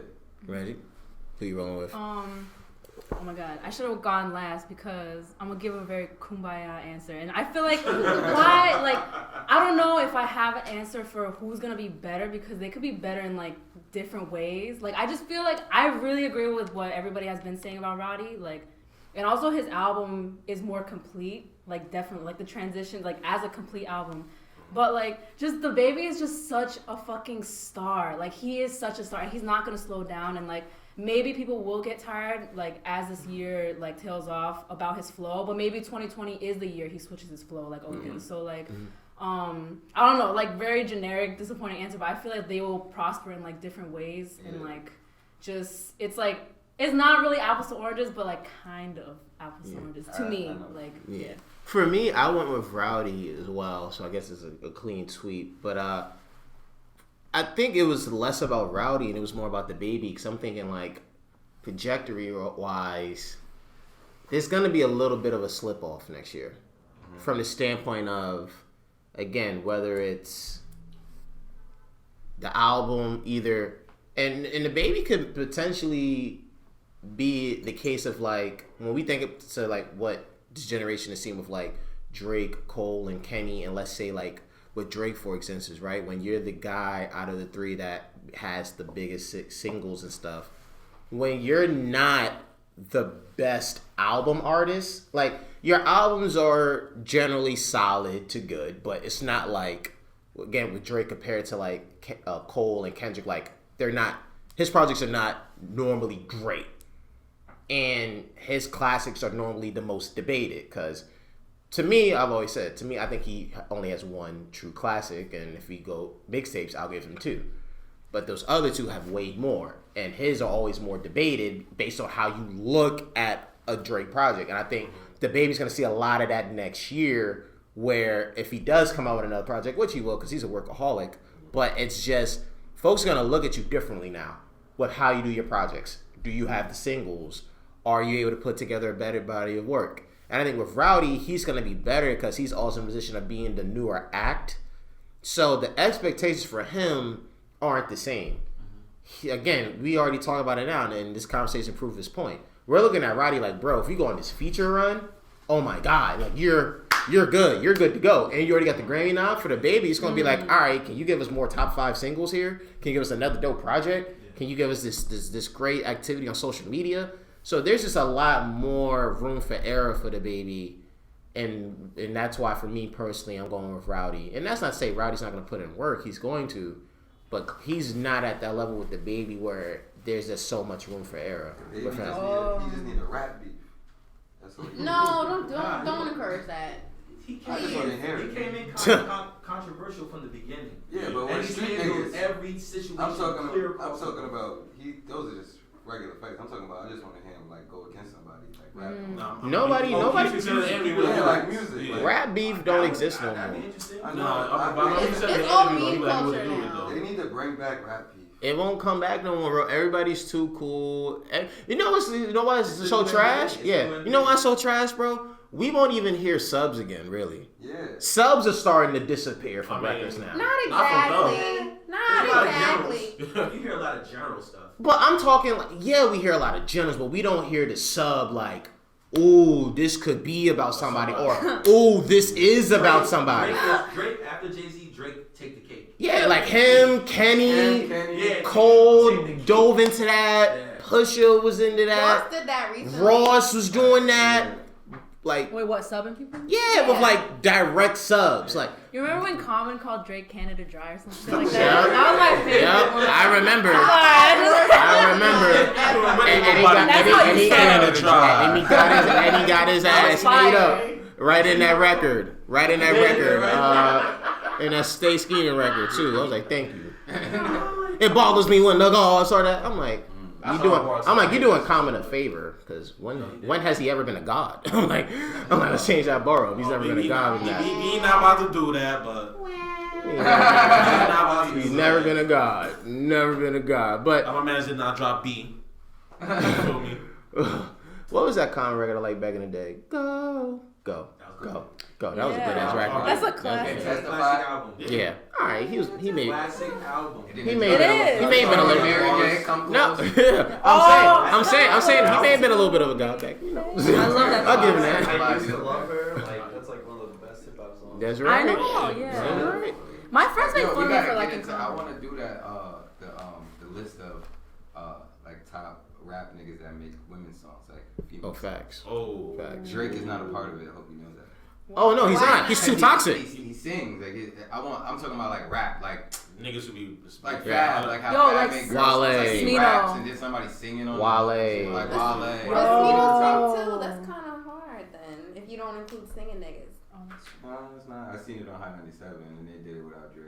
Reggie, who you rolling with?
Oh my god, I should have gone last because I'm gonna give a very kumbaya answer, and I feel like why? Like, I don't know if I have an answer for who's gonna be better because they could be better in like different ways. Like, I just feel like I really agree with what everybody has been saying about Roddy. Like, and also his album is more complete. Like, definitely, like the transitions, like as a complete album. But like, just DaBaby is just such a fucking star. Like, he is such a star. He's not gonna slow down, and like, maybe people will get tired, like, as this year, like, tails off about his flow, but maybe 2020 is the year he switches his flow, like, okay, so, like, I don't know, like, very generic, disappointing answer, but I feel like they will prosper in, like, different ways, and, like, just, it's, like, it's not really apples to oranges, but, like, kind of apples to oranges, to me, like,
For me, I went with Rowdy as well, so I guess it's a clean sweep, but, I think it was less about Rowdy and it was more about DaBaby because I'm thinking like trajectory wise, there's going to be a little bit of a slip off next year from the standpoint of, again, whether it's the album either, and DaBaby could potentially be the case of like, when we think to like what this generation has seen with like Drake, Cole, and Kenny, and let's say like, with Drake, for instance, right? When you're the guy out of the three that has the biggest singles and stuff, when you're not the best album artist, like your albums are generally solid to good, but it's not like, again, with Drake compared to like Cole and Kendrick, like they're not, his projects are not normally great. And his classics are normally the most debated because to me, I've always said, I think he only has one true classic, and if we go mixtapes, I'll give him two. But those other two have weighed more, and his are always more debated based on how you look at a Drake project. And I think DaBaby's going to see a lot of that next year, where if he does come out with another project, which he will because he's a workaholic, but it's just, folks are going to look at you differently now with how you do your projects. Do you have the singles? Are you able to put together a better body of work? And I think with Rowdy, he's going to be better because he's also in a position of being the newer act. So the expectations for him aren't the same. Again, we already talked about it now, and this conversation proved this point. We're looking at Rowdy like, bro, if you go on this feature run, oh my God, like you're good. You're good to go. And you already got the Grammy nod for DaBaby. It's going to be like, all right, can you give us more top 5 singles here? Can you give us another dope project? Can you give us this great activity on social media? So there's just a lot more room for error for DaBaby, and that's why for me personally I'm going with Rowdy. And that's not to say Rowdy's not going to put in work. He's going to, but he's not at that level with DaBaby where there's just so much room for error.
He just need a rap beef. That's all.
No, don't encourage that.
He
I just wanna hear it.
He came in controversial from the beginning.
Yeah, but
And
when
he
street
handled
niggas,
every situation
I'm talking
clear.
about those are just regular fights. I'm talking about I just want to hear him like go against somebody like rap.
Nobody.
Yeah, like music. Like,
Rap beef don't exist no
That'd be
more.
interesting.
I know.
It's all meme culture now.
They need to bring back rap beef.
It won't come back no more, bro. Everybody's too cool. You know why it's so trash? Yeah. You know why it's so trash, bro? We won't even hear subs again, really.
Yeah.
Subs are starting to disappear from records now.
Not exactly. Not exactly.
You hear a lot of general stuff.
But I'm talking like, yeah, we hear a lot of generals, but we don't hear the sub like, ooh, this could be about somebody, or ooh, this is about somebody.
Drake after Jay-Z, Drake take the cake.
Yeah, like him, Kenny,
Yeah,
Cole dove into that.
Yeah.
Pusha was into that.
Ross did that recently.
Ross was doing that. Like,
Wait, what, subbing people?
yeah, with like direct subs. Like,
You remember when Common called Drake Canada Dry or something like that?
Yeah.
That was my favorite.
yeah, I remember. And he got his ass ate up right in that record. Right in that record. And that Stay Skeeting record too. I was like, thank you. It bothers me when the guards saw that. I'm like, you're doing Common a favor, because when has he ever been a god? I'm like, let's change that borough. He's never been a god with that.
He not about to do that, but
He's never been a god. Never been a god. But
my man did not drop B. You feel me?
what was that Common record I like back in the day? Go. That was a good ass record.
That's a classic.
That's the classic album.
Yeah. All right. He made.
Classic album.
He may have been a little.
Mary J. Come
No,
close.
I'm saying he may have been a little bit of a god back. You know.
I love that
I'll give him
I
that.
used to love her. Like that's like one of the best hip hop songs.
That's right.
I know, yeah.
That's right.
My friends make
Yo,
fun
we
of me
gotta
for
get
liking
into. I
Common.
want to do that. The list of like top rap niggas that make women's songs, like female.
Oh, facts.
Oh,
Facts.
Drake is not a part of it. I hope you know that.
Oh no, he's not. He's too toxic.
He sings like I'm talking about like rap, like
niggas would be
like
Yeah.
Fab, like how
Yo,
Fab
like
make girls
Wale.
songs, like he
Smino.
raps and then somebody singing on
Wale.
it. Like Wale.
But
Oh.
Smino's thing too, that's kind of hard then, if you don't include singing niggas.
No, it's not. I seen it on High 97 and they did it without Drake.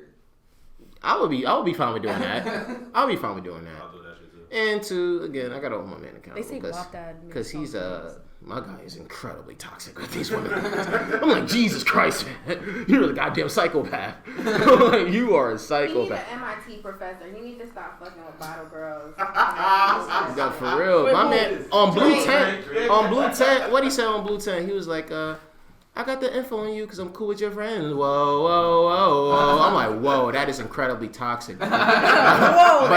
I would be fine with doing that. I'll be fine with doing that.
I'll do that shit too.
And to again, I gotta hold my man accountable.
They say Guap Dad makes
because he's
songs.
my guy is incredibly toxic with these women. I'm like, Jesus Christ, man, you're a goddamn psychopath. I'm like, you are a
He need
psychopath.
an MIT professor. He need to stop fucking with bottle girls.
Yeah, for real.
Wait,
My
who
man
is?
on Blue
Drake.
Tent. On Blue Tent, what he said on Blue Tent, he was like, I got the info on you because I'm cool with your friends. Whoa. I'm like, whoa, that is incredibly toxic. But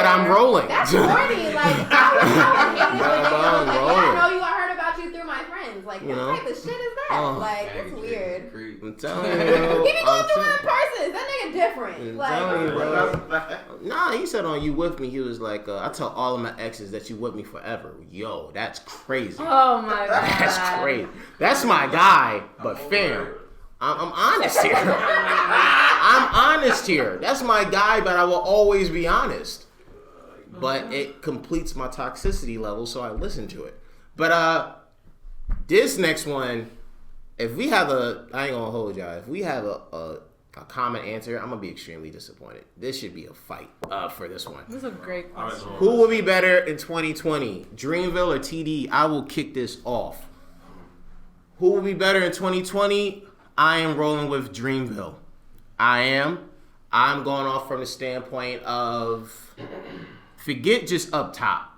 I'm rolling.
That's corny. Like, I would hate it when they
I'm
go, like,
rolling.
yeah, I know you. I heard about you through my friends. Like,
You
what
know?
type of shit is that?
Oh.
Like, it's weird.
I'm telling you.
He be going
I'm
through
telling-
in person. That nigga different.
I'm
Like,
telling you, bro. Nah, he said on You With Me, he was like, I tell all of my exes that you with me forever. Yo, that's crazy.
Oh my god.
That's crazy. That's my guy, but fam, I'm honest here. I'm honest here. That's my guy, but I will always be honest. But it completes my toxicity level, so I listen to it. But this next one, if we have I ain't gonna hold y'all. If we have a common answer, I'm gonna be extremely disappointed. This should be a fight for this one.
This is a great question.
Who will be better in 2020, Dreamville or TD? I will kick this off. Who will be better in 2020? I am rolling with Dreamville. I am. I'm going off from the standpoint of forget just up top.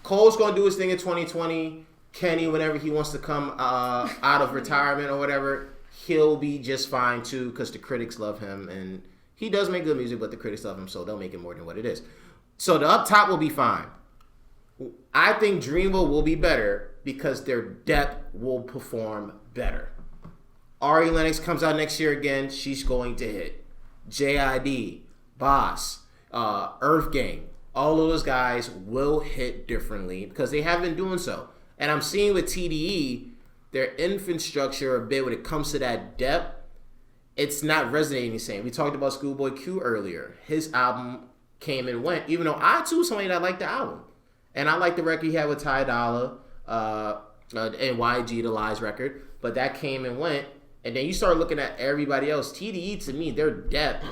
Cole's going to do his thing in 2020. Kenny, whenever he wants to come out of retirement or whatever, he'll be just fine too because the critics love him. And he does make good music, but the critics love him, so they'll make it more than what it is. So the up top will be fine. I think Dreamville will be better because their depth will perform better. Ari Lennox comes out next year again. She's going to hit. JID, Boss, Earth Gang, all of those guys will hit differently because they have been doing so. And I'm seeing with TDE, their infrastructure a bit when it comes to that depth, it's not resonating the same. We talked about Schoolboy Q earlier. His album came and went, even though I too somebody that liked the album. And I like the record he had with Ty Dolla. and YG, the Lies record. But that came and went. And then you start looking at everybody else. TDE, to me, their depth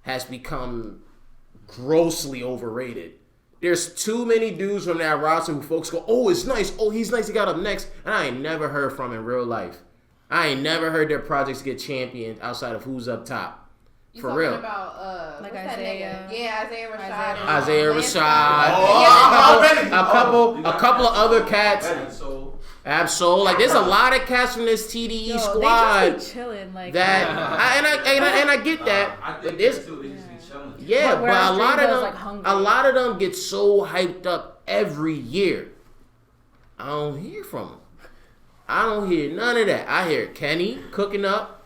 has become grossly overrated. There's too many dudes from that roster who folks go, oh, it's nice. Oh, he's nice. He got up next. And I ain't never heard from in real life. I ain't never heard their projects get championed outside of who's up top.
You
For real.
About,
like
what's that
Isaiah.
nigga? Yeah, Isaiah Rashad.
Isaiah Rashad.
Oh,
a couple of other cats.
So
Absol. Like, there's a lot of cats from this TDE squad
They just be chilling, like
that, and I get that.
I
But
think
this,
too, they just be chilling.
yeah, but
whereas
a lot of
Dreamville's,
them,
like, hungry.
a lot of them get so hyped up every year. I don't hear from them. I don't hear none of that. I hear Kenny cooking up,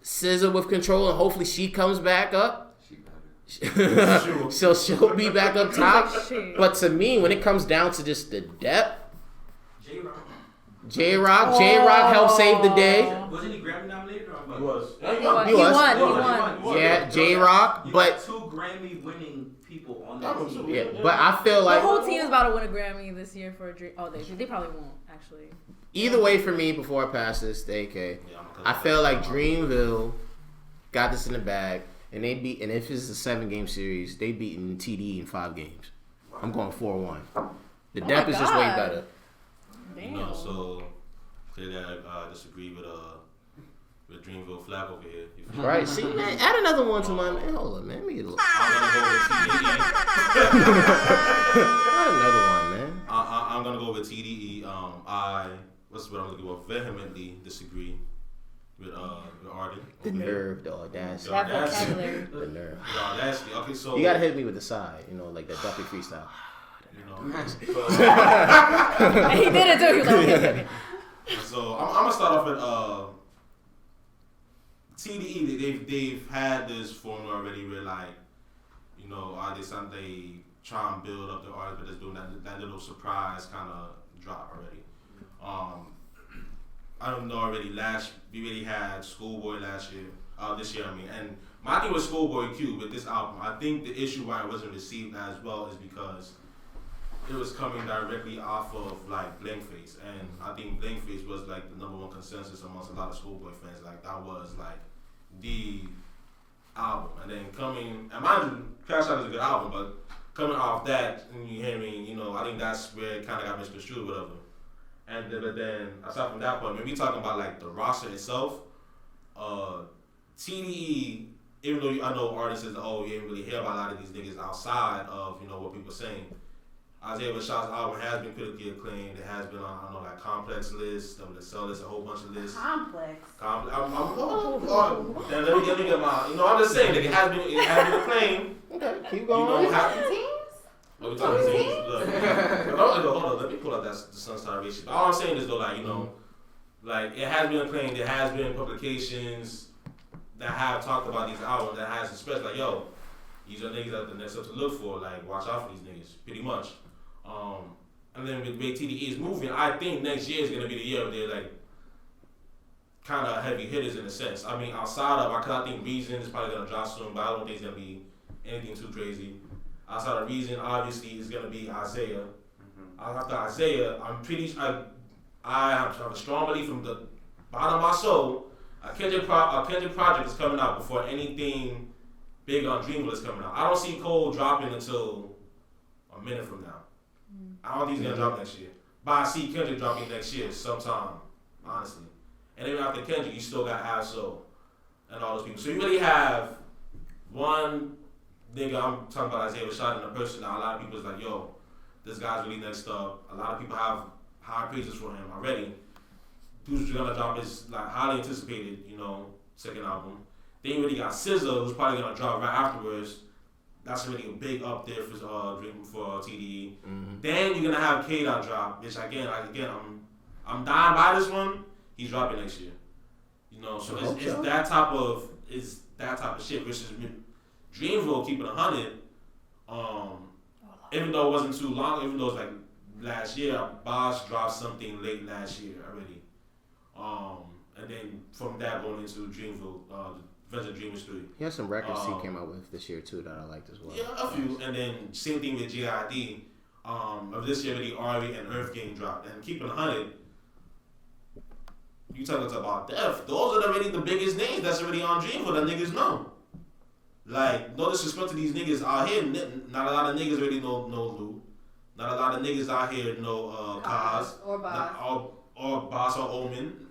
SZA with Control, and hopefully she comes back up. So she'll be back up top.
shit.
But to me, when it comes down to just the depth,
J-Rock.
J-Rock helped save the day.
Wasn't he Grammy nominated? Or
He was.
He was.
He
Yeah, J-Rock,
You
but
got 2 Grammy-winning people on that team.
yeah, but I feel
The
like
whole team is about to win a Grammy this year for a Dream. Oh, they probably won't actually.
either way for me before I pass this to AK,
Yeah,
I feel like Dreamville got this in the bag, and they beat. And if it's a 7-game series, they beaten TD in 5 games. I'm going 4-1. The
Oh
depth
my
is just way
God.
better.
Damn.
You know, so clearly I disagree with Dreamville Flag over here. You feel me?
Right? See, man, add another one to my man. Hold on, man. Let me get a look.
I'm gonna go with TDE.
Add another one, man.
I'm gonna go with TDE. What's what I'm looking for? Vehemently disagree with Arden.
The nerve, the audacity,
That vocabulary.
the nerve.
The audacity. Okay, so
You gotta hit me with the side, like that Duffy freestyle.
You know,
And he did it too. He was like, okay.
so I'm gonna start off with TDE. They've had this formula already where they try and build up the artist, but just doing that little surprise kind of drop already. I don't know already. We already had Schoolboy last year. This year, and my thing was Schoolboy Q with this album. I think the issue why it wasn't received as well is because it was coming directly off of like Blinkface, and I think Blinkface was like the #1 consensus amongst a lot of Schoolboy fans. Like that was like the album, and then and mind you, Crash Out is a good album, but coming off that, and you hear me, I think that's where it kind of got misconstrued, whatever. And then aside from that point, when we talking about like the roster itself, TDE, even though I know artists says, oh, you didn't really hear about a lot of these niggas outside of what people are saying. Isaiah Rashad's album has been critically acclaimed. It has been on like Complex lists, WSL lists, a whole bunch of lists.
Complex.
Let me get my. I'm just saying that it has been acclaimed.
Okay, keep going.
What we talking teams? Look, hold on. Let me pull up the Sunstar ratio. All I'm saying is though, like it has been acclaimed. There has been publications that have talked about these albums that has expressed like, yo, these are niggas that the next up to look for. Like, watch out for these niggas, pretty much. And then with Big TDE is moving, I think next year is gonna be the year where they're like kind of heavy hitters in a sense. I mean, outside of, I think Reason is probably gonna drop soon, but I don't think it's gonna be anything too crazy. Outside of Reason, obviously, is gonna be Isaiah. After Isaiah, I'm pretty. I have a strong belief from the bottom of my soul. A Kendrick project is coming out before anything big on Dreamville is coming out. I don't see Cole dropping until a minute from now. I don't think he's gonna drop next year. But I see Kendrick dropping next year sometime, honestly. And even after Kendrick, you still got Absol and all those people. So you really have one nigga. I'm talking about Isaiah Rashad and a person that a lot of people is like, yo, this guy's really next up. A lot of people have high praises for him already. Dude's gonna drop his like highly anticipated, second album. Then you really got SZA, who's probably gonna drop right afterwards. That's really a big up there for TDE. Mm-hmm. Then you're gonna have K-Dot drop, which again, I'm dying by this one. He's dropping next year. So it's that type of shit. Versus Dreamville keeping 100. Even though it wasn't too long, even though it's like last year, Boss dropped something late last year already. And then from that going into Dreamville, Venture Dreamers 3.
He has some records he came out with this year too that I liked as well.
Yeah, a few. And then same thing with GID. of this year, the Ari and Earth Gang dropped. And keeping 100, you talking about Def. Those are already the biggest names that's already on Dreamville that niggas know. Like, no disrespect to these niggas out here. Not a lot of niggas already know Lou. Not a lot of niggas out here know Kaz.
Or Boss.
Or Boss or Omen.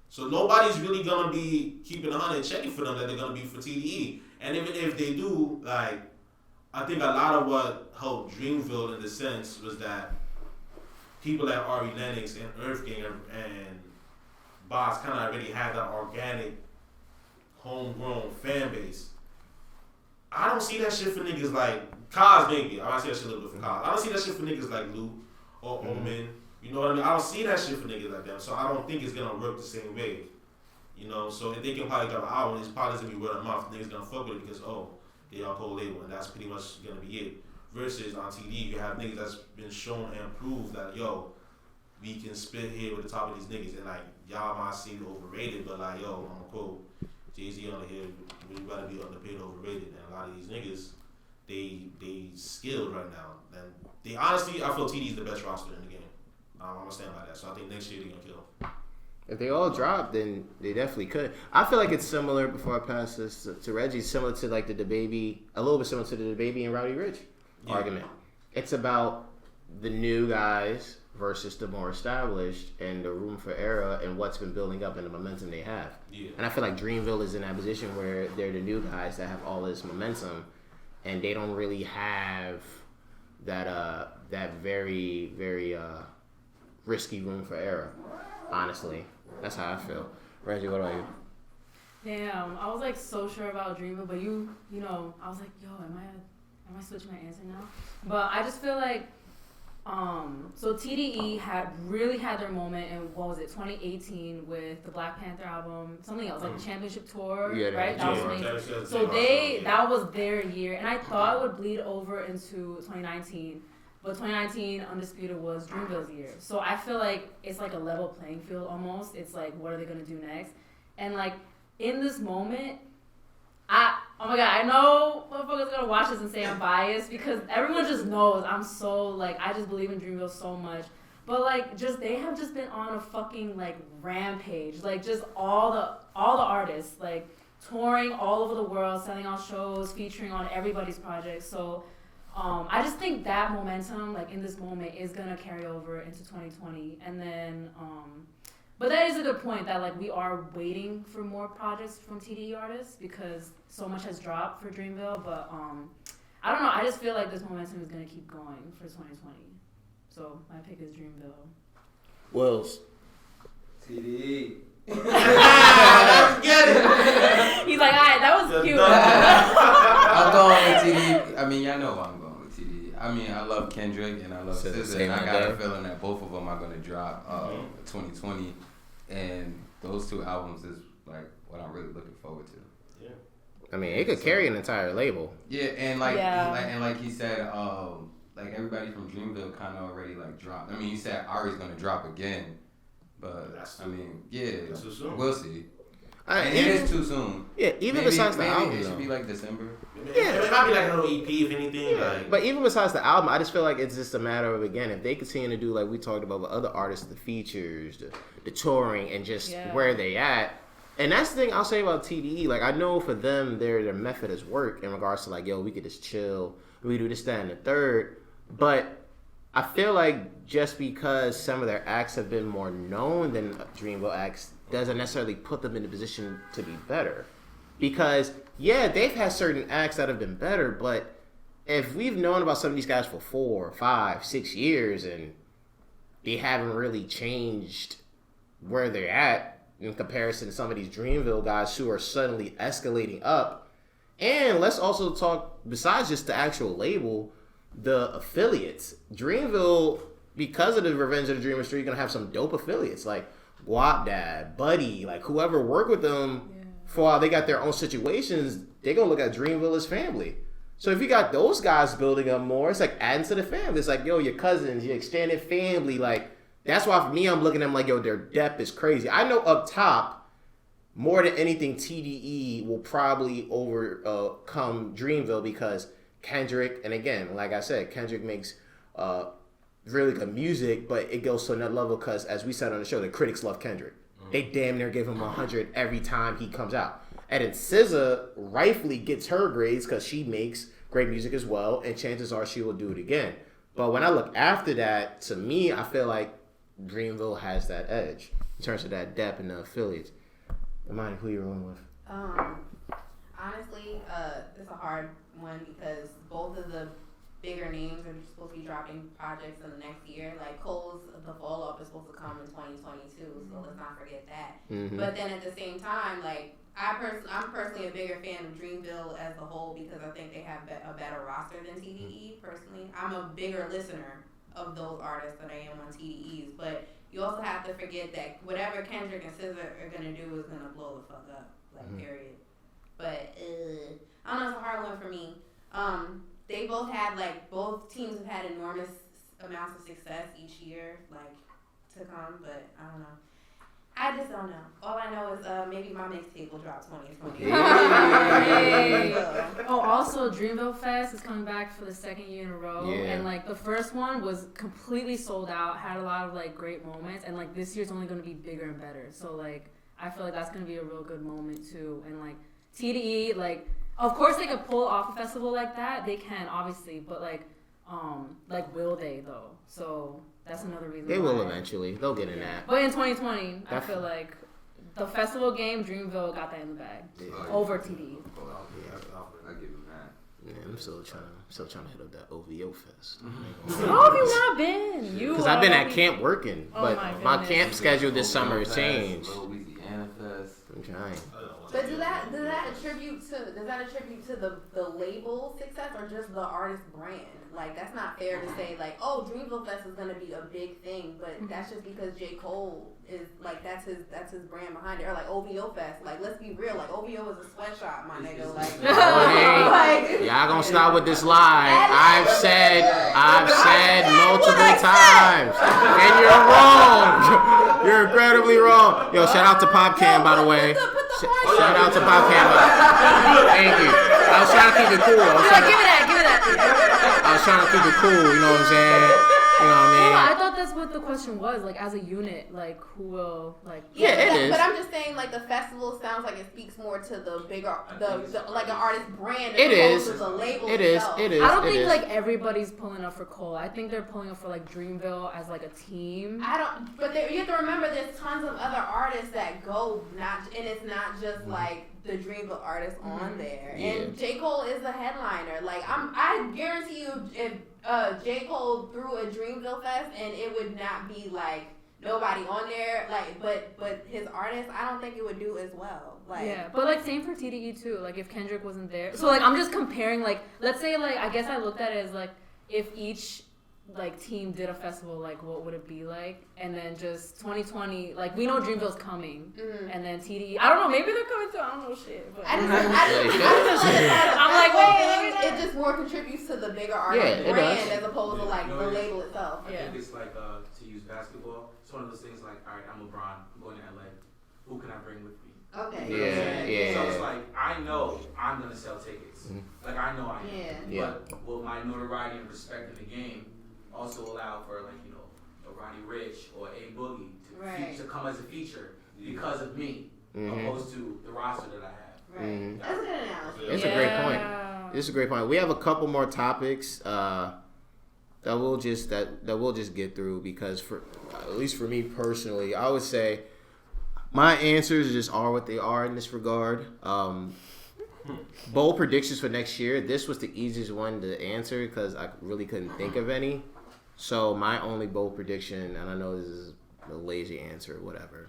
So nobody's really gonna be keeping 100 checking for them that they're gonna be for TDE. And even if they do, like, I think a lot of what helped Dreamville in the sense was that people like Ari Lennox and Earth Gang and Boss kind of already had that organic, homegrown fan base. I don't see that shit for niggas like Kaz, maybe. I see that shit a little bit for Kaz. I don't see that shit for niggas like Lou or Omen. You know what I mean? I don't see that shit for niggas like them. So I don't think it's gonna work the same way. You know, so if they can probably drop an album, it's probably gonna be word of mouth. Niggas gonna fuck with it because they are co-label, and that's pretty much gonna be it. Versus on TD, you have niggas that's been shown and proved that we can spit here with the top of these niggas, and like y'all might seem overrated, but like I'm gonna quote Jay-Z on here, we gotta be underpaid, overrated, and a lot of these niggas, they skilled right now, and they honestly, I feel TD is the best roster in the game. I'm gonna stand by that, so I think next year they're gonna kill.
If they all drop, then they definitely could. I feel like it's similar, before I pass this to Reggie, similar to like the DaBaby, a little bit similar to the DaBaby and Rowdy Rich argument. It's about the new guys versus the more established and the room for error and what's been building up and the momentum they have.
Yeah.
And I feel like Dreamville is in that position where they're the new guys that have all this momentum and they don't really have that very, very risky room for error, honestly. That's how I feel. Reggie, what about you?
Damn, I was like so sure about Dreamville, but you know, I was like, yo, am I switching my answer now? But I just feel like, so TDE had their moment in, what was it, 2018 with the Black Panther album, something else, like the championship tour, right? That was amazing. So that was their year, and I thought it would bleed over into 2019. But 2019 Undisputed was Dreamville's year. So I feel like it's like a level playing field almost. It's like, what are they going to do next? And like, in this moment, oh my God, I know motherfuckers going to watch this and say I'm biased because everyone just knows I'm so, like, I just believe in Dreamville so much. But like, they have just been on a fucking like rampage. Like, just all the artists, like, touring all over the world, selling out shows, featuring on everybody's projects. So I just think that momentum, like in this moment, is gonna carry over into 2020, and then, but that is a good point that like we are waiting for more projects from TDE artists because so much has dropped for Dreamville. But I don't know. I just feel like this momentum is gonna keep going for 2020. So my pick is Dreamville.
Wills.
TDE.
Let's get it.
He's like, all right, that was cute.
I'm going with TDE. I mean, y'all know I'm going with TDE. I mean, I love Kendrick and I love SZA, and I got a feeling that both of them are going to drop 2020, and those two albums is like what I'm really looking forward to.
Yeah.
I mean, it could carry an entire label.
Yeah, and like he said, like everybody from Dreamville kind of already like dropped. I mean, you said Ari's going to drop again. But I mean, that's too soon. We'll see. And it is too soon.
Yeah, even besides the album,
it should be like December.
Yeah, it might be like a little EP if anything.
Yeah.
Like.
But even besides the album, I just feel like it's just a matter of, again, if they continue to do like we talked about with other artists, the features, the touring, and just where they at. And that's the thing I'll say about TDE. Like, I know for them, their method has worked in regards to like, yo, we could just chill, we do this, that, and the third. But I feel like just because some of their acts have been more known than Dreamville acts doesn't necessarily put them in a position to be better. Because, yeah, they've had certain acts that have been better, but if we've known about some of these guys for 4, 5, 6 years and they haven't really changed where they're at in comparison to some of these Dreamville guys who are suddenly escalating up. And let's also talk, besides just the actual label, the affiliates. Dreamville, because of the Revenge of the Dreamers 3, you're going to have some dope affiliates like Guap Dad, Buddy, like whoever worked with them for while they got their own situations, they're going to look at Dreamville as family. So if you got those guys building up more, it's like adding to the family. It's like, yo, your cousins, your extended family, like, that's why for me, I'm looking at them like, yo, their depth is crazy. I know up top, more than anything, TDE will probably overcome Dreamville because Kendrick, and again, like I said, Kendrick makes really good music, but it goes to another level because, as we said on the show, the critics love Kendrick. They damn near give him 100 every time he comes out. And then SZA rightfully gets her grades because she makes great music as well, and chances are she will do it again. But when I look after that, to me, I feel like Dreamville has that edge in terms of that depth and the affiliates. Imani, who you rolling with?
Honestly, it's a hard one because both of the bigger names are supposed to be dropping projects in the next year. Like Cole's The Fall Off is supposed to come in 2022, so let's not forget that. But then at the same time, like I'm personally a bigger fan of Dreamville as a whole because I think they have a better roster than TDE. Personally, I'm a bigger listener of those artists than I am on TDE's. But you also have to forget that whatever Kendrick and SZA are gonna do is gonna blow the fuck up. Like period. But I don't know, it's a hard one for me. They both teams have had enormous amounts of success each year, like, to come, but I don't know. I just don't know. All I know is maybe my mixtape will drop 2020.
Oh, also Dreamville Fest is coming back for the second year in a row, and like the first one was completely sold out, had a lot of like great moments, and like this year's only going to be bigger and better. So like I feel like that's going to be a real good moment too, and like TDE, like of course they could pull off a festival like that, they can obviously, but like will they though? So that's another reason.
They will eventually. They'll get in that.
But in 2020, I feel like the festival game, Dreamville got that in the bag over TDE.
I give him that.
Yeah, I'm still trying to hit up that OVO Fest.
How have you not been?
Because I've been at camp working, but my
goodness.
camp schedule this summer has changed.
Louisiana Fest.
I'm trying.
But does that attribute to the label success or just the artist brand? Like that's not fair to say like, oh, Dreamville Fest is gonna be a big thing, but that's just because J. Cole is like that's his brand behind it. Or like OVO Fest, like let's be real, like OVO is a sweatshop, my nigga. Like,
y'all gonna stop with this lie. I've said multiple times, and you're wrong. You're incredibly wrong. Yo, shout out to PopCam, by the way. Shout out to PopCam. Thank you. I was trying to keep it cool.
Give it that.
I was trying to keep it cool, you know what I'm saying? You know what I mean?
I thought that's what the question was, like as a unit, like who will like.
Yeah, it is.
But I'm just saying, like the festival sounds like it speaks more to the bigger, like an artist brand.
It is.
To the label
It is.
itself.
It is.
I don't think like everybody's pulling up for Cole. I think they're pulling up for like Dreamville as like a team.
But you have to remember, there's tons of other artists that go and it's not just like the Dreamville artists on there.
Yeah.
And J. Cole is the headliner. Like I guarantee you, if J. Cole threw a Dreamville Fest and it would not be like nobody on there. Like, but his artists, I don't think it would do as well. Like,
yeah, but like same for TDE too. Like if Kendrick wasn't there, so like I'm just comparing. Like let's say like I guess I looked at it as like if each like team did a festival, like what would it be like? And then just 2020, like we know Dreamville's coming, and then TDE, I don't know, maybe they're coming too. I don't know shit. But
I'm
like, wait,
it just more contributes to the bigger artist brand as opposed to like the label itself.
I think it's like to use basketball. It's one of those things like, all right, I'm LeBron, I'm going to LA. Who can I bring with me?
Okay.
Yeah.
So it's like I know I'm gonna sell tickets. Like I know I am.
Yeah.
But will my notoriety and respect in the game also allow for like a Roddy Ricch or a Boogie to come as a feature because of me, opposed to the roster that I have.
Right. That's a good analogy.
It's a great point. It's a great point. We have a couple more topics that we'll just get through because for at least for me personally, I would say my answers just are what they are in this regard. Bold predictions for next year. This was the easiest one to answer because I really couldn't think of any. So my only bold prediction, and I know this is a lazy answer, whatever.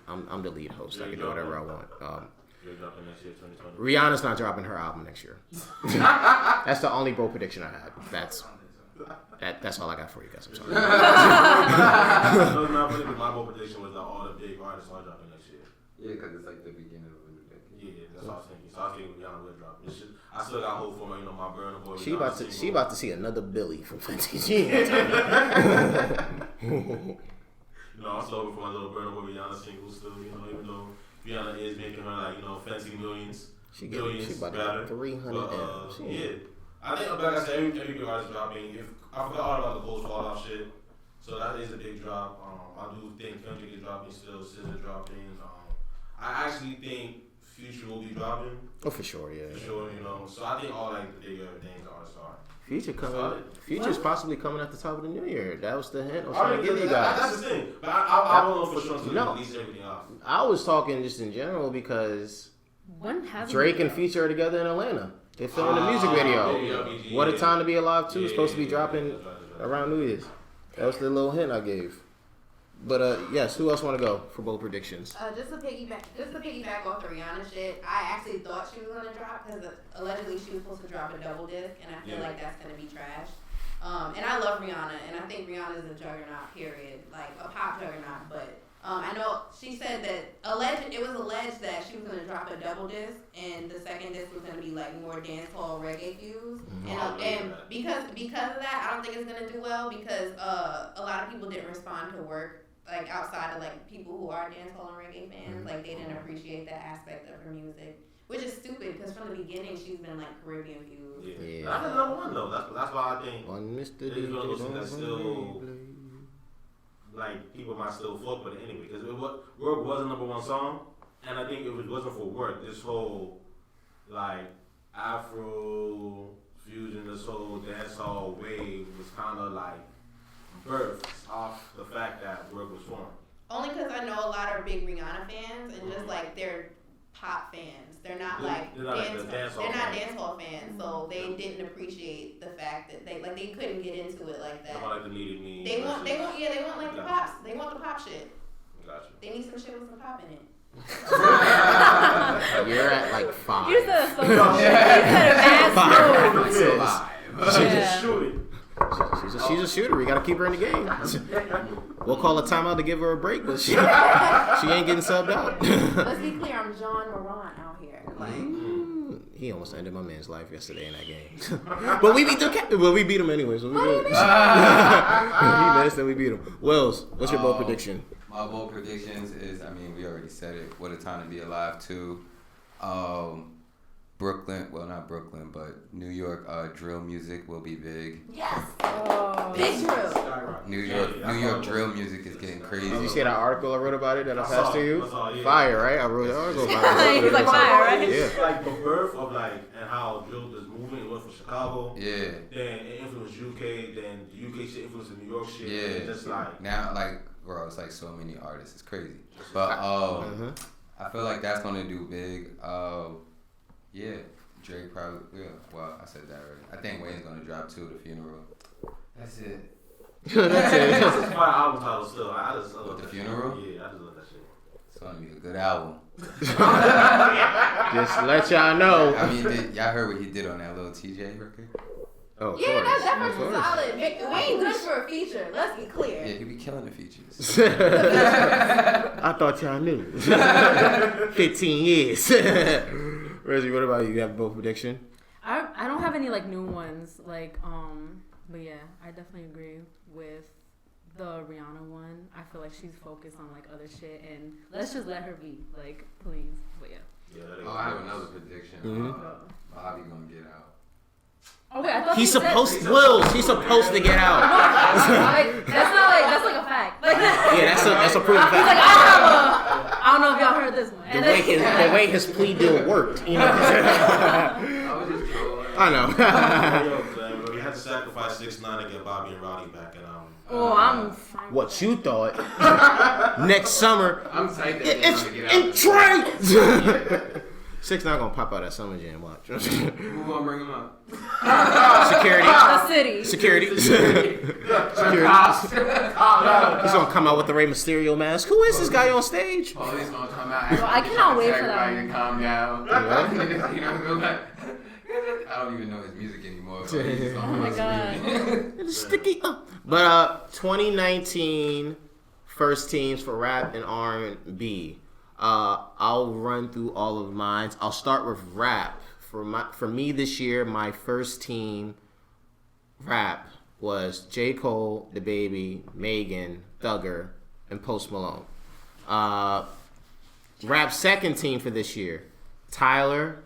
I'm the lead host. I can do whatever I want.
You're dropping next year, 2020.
Rihanna's not dropping her album next year. That's the only bold prediction I had. That's all I got for you guys. I'm sorry.
No, it's not funny, but my bold prediction was that all the big artists are dropping next year.
Yeah, because it's like the beginning of a new decade.
Yeah, that's what I was thinking. So I was thinking Rihanna will drop. I still got hope for my Burna Boy.
She about to see another Billy from Fenty G.
I'm still hoping for my little Burna Boy Rihanna single still, even though Rihanna is making her like, fancy millions.
She about to get 300
Yeah. I think, like I said, every big artist dropping. I forgot all about the Post Fallout shit. So that is a big drop. I do think Kendrick is dropping still, SZA dropping. I actually think Future will be dropping.
Oh, for sure, yeah.
For sure, you know. So I think all like the bigger things artists are.
Future's possibly coming at the top of the new year. That was the hint I was trying to give you guys.
That's the thing. But I don't know for sure until they release everything off.
I was talking just in general because Drake and Future are together in Atlanta. They're filming a music video. What a Time to Be Alive 2 is supposed to be dropping around New Year's. That was the little hint I gave. But yes, who else want to go for bold predictions?
Just to piggyback off the Rihanna shit, I actually thought she was gonna drop because allegedly she was supposed to drop a double disc, and I feel like that's gonna be trash. And I love Rihanna, and I think Rihanna is a juggernaut. Period, like a pop juggernaut. But I know she said that it was alleged that she was gonna drop a double disc, and the second disc was gonna be like more dancehall reggae views. And because of that, I don't think it's gonna do well because a lot of people didn't respond to work. Like outside of like people who are dancehall and reggae fans, like they didn't appreciate that aspect of her music, which is stupid because from the beginning she's been like Caribbean fused.
Yeah. That's the number one though. That's why I think
On Mr.
it is one of those things that still like people might still fuck with it anyway because Work was a number one song, and I think if it wasn't for Work, this whole like Afro fusion, this whole dancehall wave was kind of like birthed off the fact that Work was formed.
Only because I know a lot of big Rihanna fans and just like they're pop fans. They're not dancehall fans, so they didn't appreciate the fact that they couldn't get into it like that.
Like the Needed Me.
They want like the pops. They want the pop shit.
Gotcha.
They need some shit with some pop in it.
You're at like 5.
You said a bad
She's a shooter. We gotta keep her in the game. We'll call a timeout to give her a break, but she ain't getting subbed out.
Let's be clear, I'm John Moran out here.
He almost ended my man's life yesterday in that game. But we beat him anyways. So we good. He missed and we beat him. Wells, what's your bold prediction?
My bold predictions is, we already said it. What a Time to Be Alive 2. Brooklyn, well not Brooklyn, but New York drill music will be big.
Yes. Big drill.
New York drill music is getting crazy.
Did you see that article I wrote about it that I passed to you? Fire, right? I wrote an article about it.
He's like fire, right?
Yeah.
Like the birth of and how drill was moving. It went from Chicago.
Yeah.
Then it influenced UK. Then the UK shit influenced the New York shit.
Yeah.
Just like
now, bro, it's like so many artists. It's crazy. But I feel like that's gonna do big. Yeah, Drake probably will. Well, I said that already. I think Wayne's gonna drop too, The Funeral. That's it.
That's a fire album title still. I just love
The Funeral?
Yeah, I just love that shit.
It's gonna be a good album.
Just let y'all know.
Y'all heard what he did on that little TJ record?
Oh,
yeah, that person's solid. Wayne good for a feature. Let's be clear.
Yeah, he be killing the features.
I thought y'all knew. 15 years. Reggie, what about you? You have a bold prediction?
I don't have any new ones but yeah, I definitely agree with the Rihanna one. I feel like she's focused on other shit and let's just let her be please. But yeah.
I have another prediction. Bobby gonna get out.
Oh wait, I thought
he's supposed to get out.
That's a fact.
Yeah, that's a proven fact.
He's I don't know if y'all heard this one.
The way his plea deal worked, you know.
I was just trolling.
I know.
We had to sacrifice 6ix9ine to get Bobby and Roddy back, and
I'm fine.
What you thought? Next summer,
I'm tight that
it's in Trey. 6ix9ine gonna pop out at Summer Jam. Watch.
Who gonna bring him up?
Security.
The city.
Security.
Cops.
He's gonna come out with the Rey Mysterio mask. Who is this guy on stage?
Police gonna come out.
I cannot wait for that.
Everybody to calm down.
Yeah.
I don't even know his music anymore.
Oh my god.
Sticky. But 2019 first teams for rap and R&B. I'll run through all of mine. I'll start with rap. For me this year, my first team rap was J. Cole, DaBaby, Megan, Thugger, and Post Malone. Rap second team for this year, Tyler,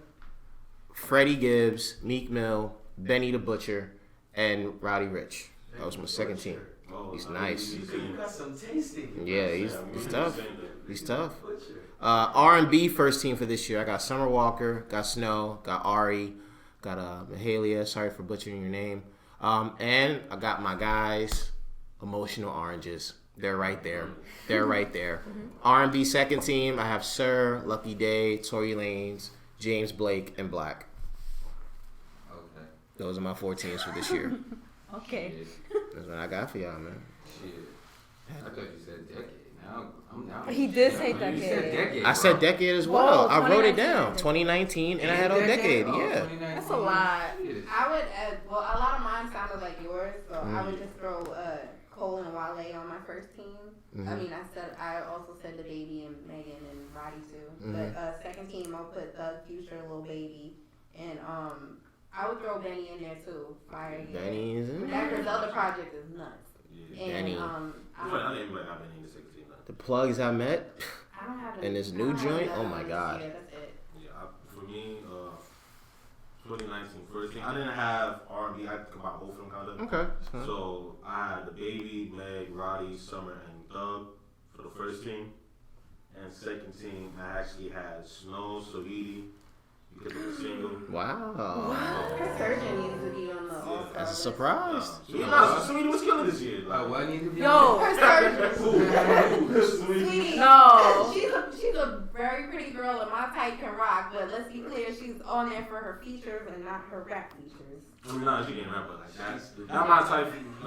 Freddie Gibbs, Meek Mill, Benny the Butcher, and Roddy Ricch. That was my second team.
Oh,
He's nice.
You got some tasting.
Yeah, he's tough. He's tough. R&B first team for this year. I got Summer Walker, got Snow, got Ari, got Mahalia. Sorry for butchering your name. And I got my guys, Emotional Oranges. They're right there. They're right there. R&B second team. I have Sir, Lucky Day, Tory Lanez, James Blake, and Black.
Okay.
Those are my 4 teams for this year.
Okay.
That's what I got for y'all, man.
Shit. I thought you said decade. Now I'm down.
He did say
You said
decade.
decade.
I said decade as well.
Whoa,
I wrote it
2019.
down. 2019, and I had on decade.
Oh,
Yeah.
2019.
That's a lot.
Shit.
I would, well, a lot of mine sounded like yours, so I would just throw Cole and Wale on my first team. I mean, I also said the Baby and Megan and Roddy too. But second team, I'll put Thug, Future, Lil Baby, and I would throw Benny in there too. Fire.
Benny is in
That
there.
Griselda project is nuts.
Yeah.
And
Benny.
I didn't even like having in the 16.
The plugs I met.
I don't have
And this
I
new
don't have
joint?
another
Oh my
one
God.
this year, that's it.
Yeah, for me, 2019 first thing. I didn't have R&B. I think about both of them kind of.
Okay.
So I had the Baby, Meg, Roddy, Summer, and Thug for the first team. And second team, I actually had Snow, Saweetie, because of the single.
Wow.
Her surgeon needs to be on the All-Star
That's a
list.
surprise.
Saweetie was killing this year.
What need to be?
Yo.
Her surgeon.
Saweetie.
Sweetie.
No.
She's a very pretty girl and my type can rock, but let's be clear, she's on there for her features and not her rap features.
I mean, nah, she can't rap, but like that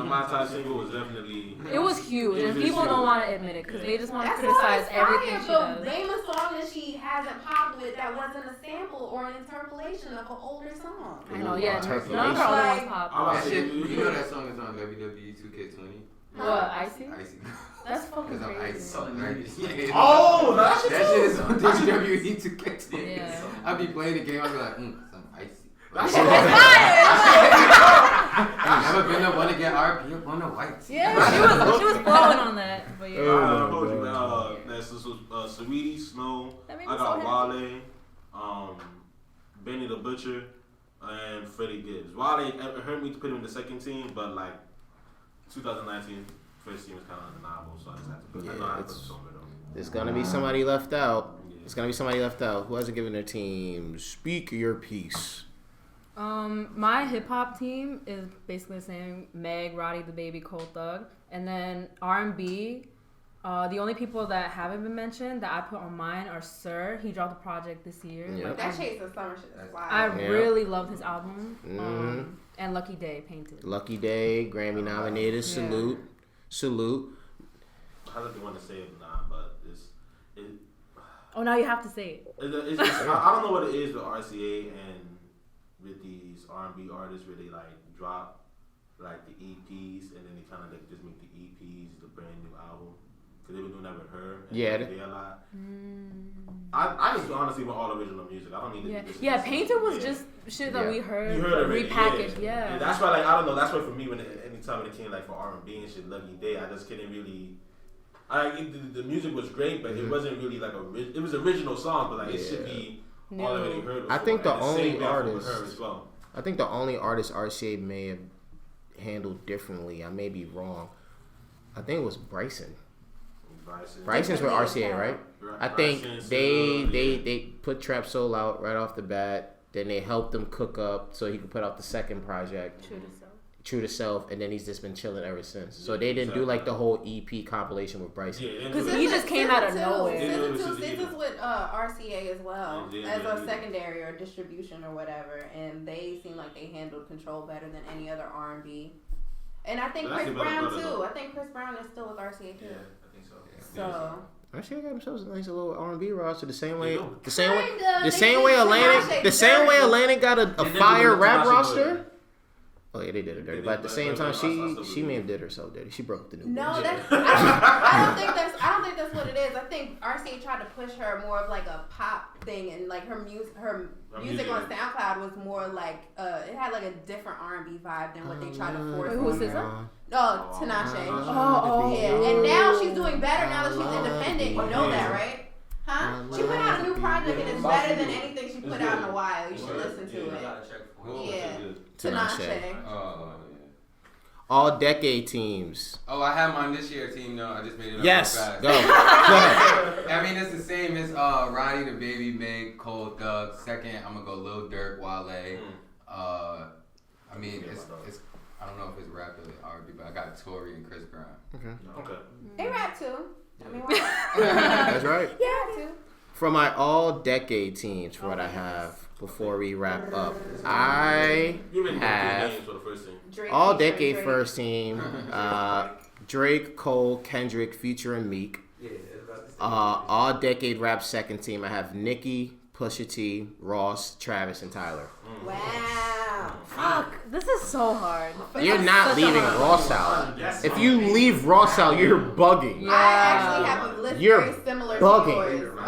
my type single was definitely.
It was huge, and people don't want to admit it because they just want to
That's
criticize
why
everything she does.
but name a song that she hasn't popped with that wasn't a sample or an interpolation of an older song.
I know, yeah.
Interpolation.
None of her other ones
I'm
pop.
about
That
to
shit,
say,
you know that song is on WWE 2K20?
What, Icy?
Icy.
That's fucking
Because I'm
crazy.
icy. Yeah.
oh, that shit
That shit is on WWE 2K20.
Yeah.
I be playing the game, I be like, some icy.
That
I never been the one to get RP up on the whites.
Yeah, she was flowing on that. But yeah.
I told you, man. This was Saweetie, Snow.
That made
I
me
got
so
Wale, Benny the Butcher, and Freddie Gibbs. Wale hurt me to put him in the second team, but like 2019 first team was kind of undeniable, so I just had to put. I know I had to put some of them.
There's gonna be somebody left out. There's gonna be somebody left out. Who hasn't given their team? Speak your piece.
My hip hop team is basically the same: Meg, Roddy, the Baby, Cole, Thug, and then R&B. The only people that haven't been mentioned that I put on mine are Sir. He dropped a project this year.
Yeah.
Like,
That Chase of Summer shit is
I
wild.
Yeah.
really loved his album. And Lucky Day, Painted.
Lucky Day, Grammy nominated.
Yeah.
Salute.
I don't want to say it or not, but
Oh, now you have to say it.
it's just, I don't know what it is with RCA and with these R&B artists where they like drop like the EPs and then they kind of like just make the EPs the brand new album. Cause they've been doing that with her. And
Yeah.
They a lot. I just honestly want all original music. I don't need to.
Yeah, Painted was just shit that we heard,
You heard already,
repackaged.
And that's why, like, I don't know. That's why for me, anytime it came like for R&B and shit, Lucky Day, I just couldn't really. The music was great, but it wasn't really like it was original songs, but like it should be all already heard.
I think the only artist.
Her as well.
I think the only artist RCA may have handled differently. I may be wrong. I think it was Bryson. Bryson's with RCA, right? I think they put Trap Soul out right off the bat. Then they helped him cook up so he could put out the second project, True to Self, and then he's just been chilling ever since. So they didn't do like the whole EP compilation with Bryson.
Because he just came out of nowhere.
This is with RCA as well, as a secondary or distribution or whatever, and they seem like they handled Control better than any other R&B. And I think Chris Brown too. I think Chris Brown is still with RCA too.
Yeah, I think so.
So.
RCA got themselves a nice little R&B roster. The same way
Kinda.
Atlantic got a fire rap roster. Oh yeah, they did her dirty. But at the same time, she may have did herself dirty. She broke the new.
No, I don't think that's what it is. I think RCA tried to push her more of like a pop thing, and like her music on SoundCloud was more like it had like a different R&B vibe than what they tried to force.
Who was SZA?
No, Tinashe.
Oh,
yeah. And now she's doing better now that she's independent. You know that, right? Huh? She put out a new project and it's better than anything she put out in a while. You should listen to it. Yeah. Tinashe.
all decade teams.
Oh, I have mine this year team. No, I just made it up
Yes,
real fast.
go. Go ahead.
I mean, it's the same as Ronnie the Baby, Meg, Cole Thug. Second, I'm gonna go Lil Durk, Wale. I mean, it's I don't know if it's rap or R&B, but I got Tory and Chris Brown.
Okay.
They rap too. I mean, why not?
That's right.
Yeah, too.
For my all decade teams, for what I have before we wrap up, I have
For the first team.
Drake
all
featuring
decade
Drake.
first team. Drake, Cole, Kendrick, Future, and Meek.
Yeah, it's about the same.
All decade rap second team. I have Nicki, Pusha T, Ross, Travis, and Tyler.
Wow.
Fuck, this is so hard.
You're not
such a
leaving
hard
Ross out. If you leave Ross out, you're bugging.
I actually have a list
You're
very similar
bugging.
to yours.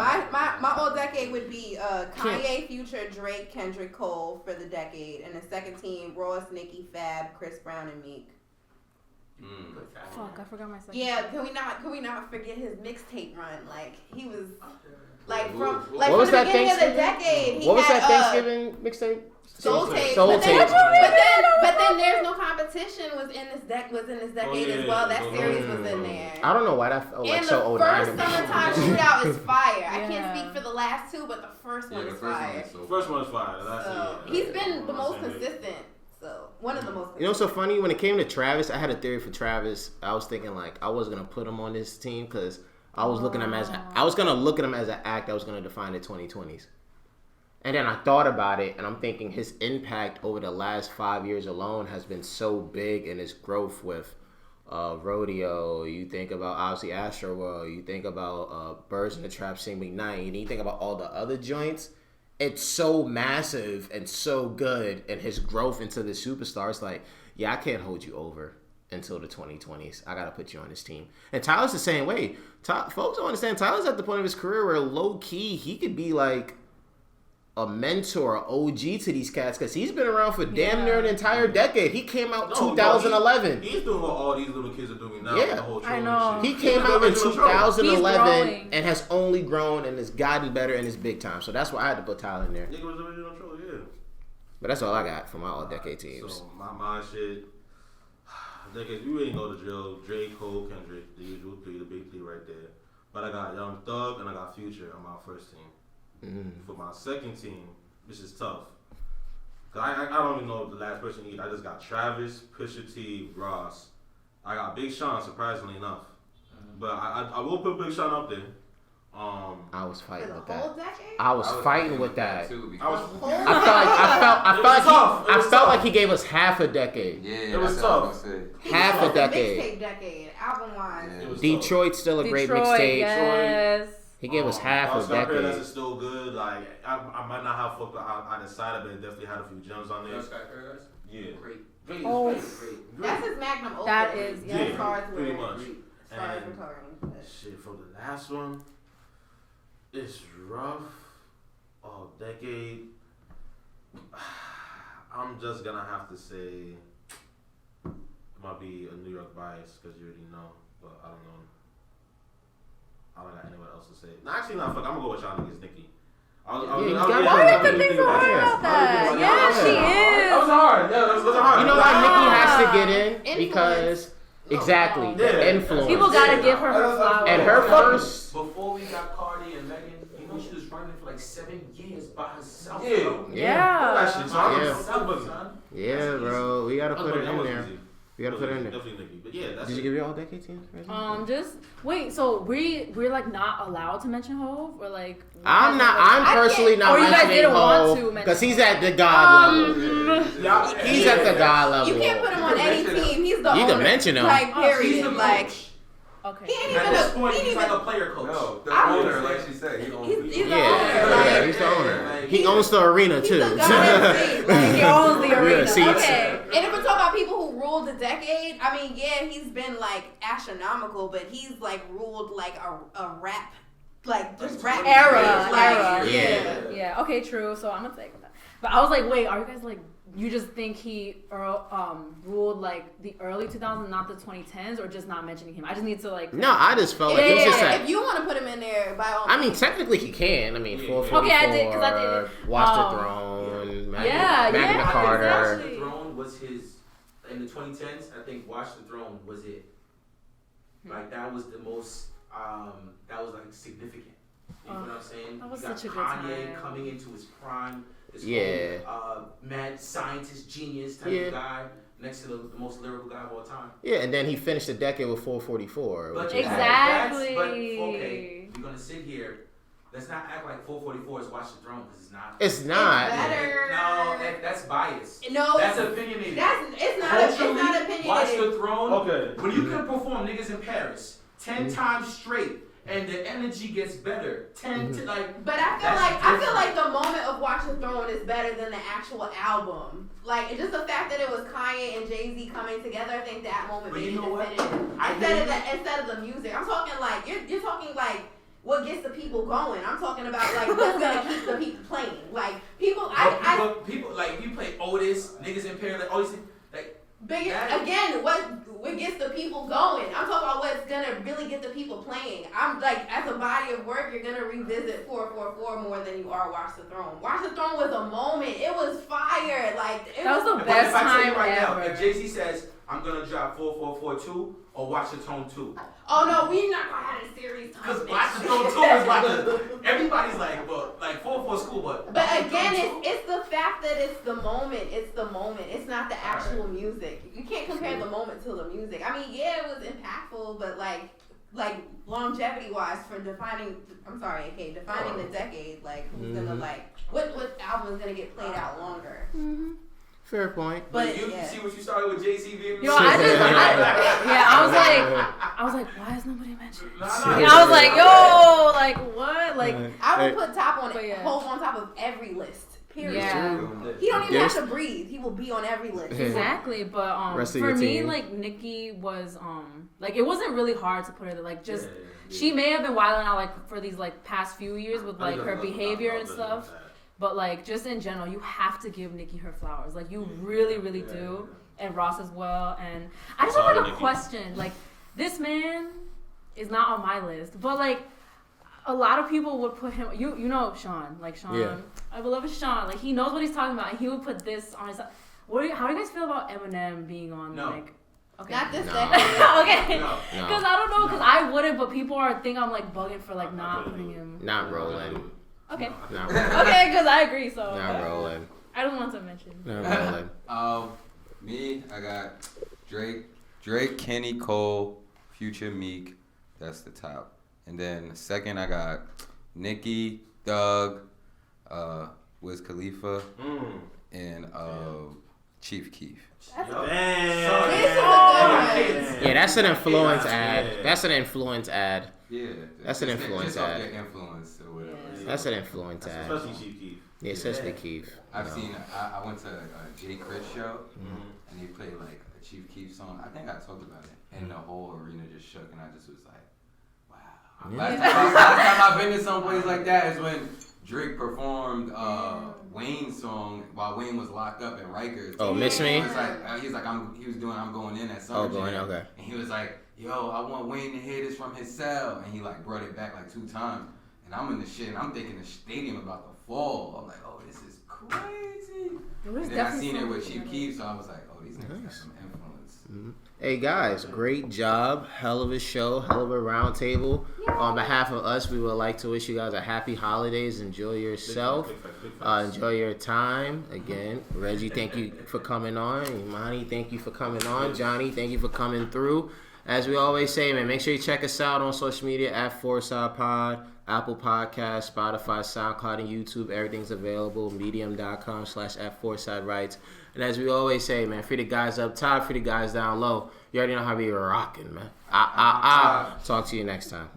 My old decade would be Kanye, Future, Drake, Kendrick, Cole for the decade, and the second team Ross, Nicki, Fab, Chris Brown, and Meek.
Fuck, I forgot my second.
Yeah, can we not forget his mixtape run? Like he was like
What
from
was
the
that
beginning of the
Thanksgiving?
decade. He
What was
had,
that Thanksgiving mixtape?
Soul Tape.
Soul
But then,
Tape.
but then there's no competition was in this decade as well. That series was in there.
I don't know why that felt like
And
so
the
old.
first Summertime Shootout is fire. I can't
Yeah.
speak for the last two, but the first one is fire.
First one is fire.
So he's been the most consistent. So one of the most.
You know what's so funny? When it came to Travis, I had a theory for Travis. I was thinking like I was gonna put him on this team because I was looking at him as gonna look at him as an act that was gonna define the 2020s. And then I thought about it, and I'm thinking his impact over the last 5 years alone has been so big in his growth with Rodeo. You think about obviously Astroworld. You think about Birds in the Trap, Sing McKnight. And you think about all the other joints. It's so massive and so good, and his growth into the superstar. It's like, yeah, I can't hold you over until the 2020s. I gotta put you on this team. And Tyler's the same way. Folks don't understand. Tyler's at the point of his career where low key he could be like a mentor, OG to these cats, because he's been around for damn near an entire decade. He came out 2011.
He's doing what all these little kids are doing now.
Yeah.
The whole
I know.
He came out in
He's
2011
growing.
and has only grown and has gotten better in his big time. So that's why I had to put Tyler in there.
Nigga was the original troll, yeah.
But that's all I got for my all decade teams.
So my shit, niggas, you ain't know the drill. Drake, Cole, Kendrick, the usual three, the big three right there. But I got Young Thug and I got Future on my first team. For my second team, this is tough. Cause I don't even know the last person either. I just got Travis, Pusha T, Ross. I got Big Sean, surprisingly enough. But I will put Big Sean up there.
I was
For
fighting
the
with
whole
that.
decade.
I was fighting with that.
Too,
I was.
I felt like he gave us half a decade.
Yeah,
It was
that's what I
tough.
was gonna say.
Half a
Mixtape
decade.
decade, album wise.
Yeah.
It was
Detroit's still a great
Detroit,
mixtape.
yes.
He gave us half a
Scott Paradise
decade.
is still good. Like I might not have fucked I decided, but it definitely had a few gems on there.
Sky Paradise?
Yeah.
Great.
Great.
Oh.
Great.
That's his magnum opus.
That is,
yeah.
As far as
Pretty
we're
much.
as far as
And
we're talking.
shit, for the last one, it's rough. Oh, decade. I'm just gonna have to say it might be a New York bias because you already know, but I don't know. I don't got anyone else to say. No, actually, no. Fuck, I'm gonna go with y'all niggas, Nicki.
Why
do you have to think so hard about that? Yeah, she is.
That was hard. Yeah, that was hard.
You know why Nicki has to get in?
Influence.
Because exactly
Yeah.
the influence.
People gotta give her her flowers.
And her first.
Before we got Cardi and Megan, you know, she was running for like 7 years by herself.
Yeah.
Bro.
Yeah.
That shit, so I'm
Yeah.
buzzing.
Yeah, bro, we gotta put it in there. We gotta put it in there.
Definitely Nicki, but yeah, that's
Did you
it.
give your all decade teams?
Just wait. So we're like not allowed to mention Hov, or like
I'm not. I'm personally not
Or you guys
mentioning
didn't want
Hov
to mention
because he's at the God level.
Yeah.
He's at the God level.
You can't put him on any team. He's the
You
owner.
can mention him.
Like,
She's
period.
the
Like,
coach.
Okay.
he ain't
At
even
this
a,
point,
he ain't
he's like
even,
a player coach.
No, the
I
owner,
would
like she said, he owns
he's the owner.
Yeah,
Like,
he's the owner.
Like,
He owns the arena
he's
too.
the governing. Like,
He owns the arena.
seats.
Okay.
And if we're talking about people who ruled the decade, I mean, yeah, he's been like astronomical, but he's like ruled like a rap, like just rap
Era.
like,
Yeah.
Yeah. Okay. True. So I'm gonna take that. But I was like, wait, are you guys like? You just think he ruled like the early 2000s, not the 2010s, or just not mentioning him? I just need to like.
No, I just felt like it was just
Yeah,
like.
if you want to put him in there, by all
I mean,
means.
technically he can. I mean,
Yeah.
444,
Okay, I did, 'cause I did.
Watch the Throne, Magna
Yeah,
Magna
yeah,
Carter.
exactly.
The Throne was his in the 2010s, I think Watch the Throne was it. Like that was the most, that was like significant. You know what I'm saying?
That was
you got
such a good
Kanye
time.
coming into his prime. This
Yeah.
mad scientist, genius type of guy. Next to the most lyrical guy of all time.
Yeah, and then he finished the decade with 444.
But
Which is
exactly.
But okay, we're gonna sit here. Let's not act like 444 is Watch the Throne because it's not.
It's not.
It's better.
No, that's bias.
No,
that's opinionated.
It's not opinionated.
Watch the Throne.
Okay.
When you can perform niggas in Paris 10 times straight and the energy gets better 10 to like.
But I feel like the moment of Watch the Throne is better than the actual album. Like just the fact that it was Kanye and Jay-Z coming together, I think that moment made it definitive. Instead of the music, I'm talking like you're talking like what gets the people going. I'm talking about like what's gonna keep the people playing. Like people,
people like if you play Otis, niggas in Paris, like Otis, like.
But again, what gets the people going? I'm talking about what's gonna really get the people playing. I'm like, as a body of work, you're gonna revisit 444 more than you are Watch the Throne. Watch the Throne was a moment. It was fire. Like
that was the best time
now,
ever.
if Jay-Z says, "I'm gonna drop 444 or Watch the Throne 2."
Oh no, we're not gonna have a series.
Because Watch the Throne 2 is about to. Everybody's like, well, like 444 is cool, but.
But again, it's the fact that it's the moment. It's the moment. It's not the actual music. You can't compare the moment to the music. I mean, yeah, it was impactful, but like longevity wise for defining. I'm sorry, okay, defining the decade. Like who's gonna like what album is gonna get played out longer?
Mm-hmm.
Fair point.
But you see what you started with JC being.
Yo, I was like, why is nobody mentioning? I was like, yo, like what? Like
I would put Hov on top of every list. Period.
Yeah.
He don't even have to breathe. He will be on every list.
Exactly, but for me, like Nicki was like it wasn't really hard to put her there. Like just she may have been wilding out like for these like past few years with like her behavior and stuff. But like just in general, you have to give Nicki her flowers. Like you really, really do, and Ross as well. And I just have like a question. Like this man is not on my list, but like a lot of people would put him. You know Sean, like Sean.
Yeah.
I beloved Sean. Like he knows what he's talking about, and he would put this on his. How do you guys feel about Eminem being on like? Okay.
Not this
thing. Okay. Because I don't know. Because I wouldn't, but people think I'm like bugging for like not putting him.
Not rolling.
Okay.
Not rolling.
Okay, because I agree. So.
Not rolling.
I don't want to mention.
Not rolling.
Me, I got Drake, Kenny, Cole, Future, Meek. That's the top. And then second, I got Nicki, Thug, Wiz Khalifa, and Chief Keef.
Yeah, that's an influence ad. That's an influence ad.
Yeah,
that's an influence ad.
Their influence or whatever.
Yeah. That's an influence ad.
Especially Chief Keef.
Yeah, especially Keef.
I've seen. I went to a Jay Chris show, and he played like a Chief Keef song. I think I talked about it, and the whole arena just shook, and I just was like, wow.
Yeah.
Last time I've been to someplace like that is when Drake performed Wayne's song while Wayne was locked up in Rikers.
Oh, Miss Me?
He was doing I'm Going In at Summer Jam.
Okay.
And he was like, yo, I want Wayne to hear this from his cell. And he like brought it back like 2 times. And I'm in the shit and I'm thinking the stadium about to fall. I'm like, oh, this is crazy. And then I seen it with Chief Keef, so I was like, oh, these niggas got some influence.
Mm-hmm. Hey guys, great job. Hell of a show, hell of a round table. On behalf of us, we would like to wish you guys a happy holidays. Enjoy yourself. Enjoy your time. Again, Reggie, thank you for coming on. Imani, thank you for coming on. Johnny, thank you for coming through. As we always say, man, make sure you check us out on social media at 4SidePod, Apple Podcasts, Spotify, SoundCloud, and YouTube. Everything's available. Medium.com/@4SideRights. And as we always say, man, free the guys up top, free the guys down low. You already know how we rocking, man. Talk to you next time.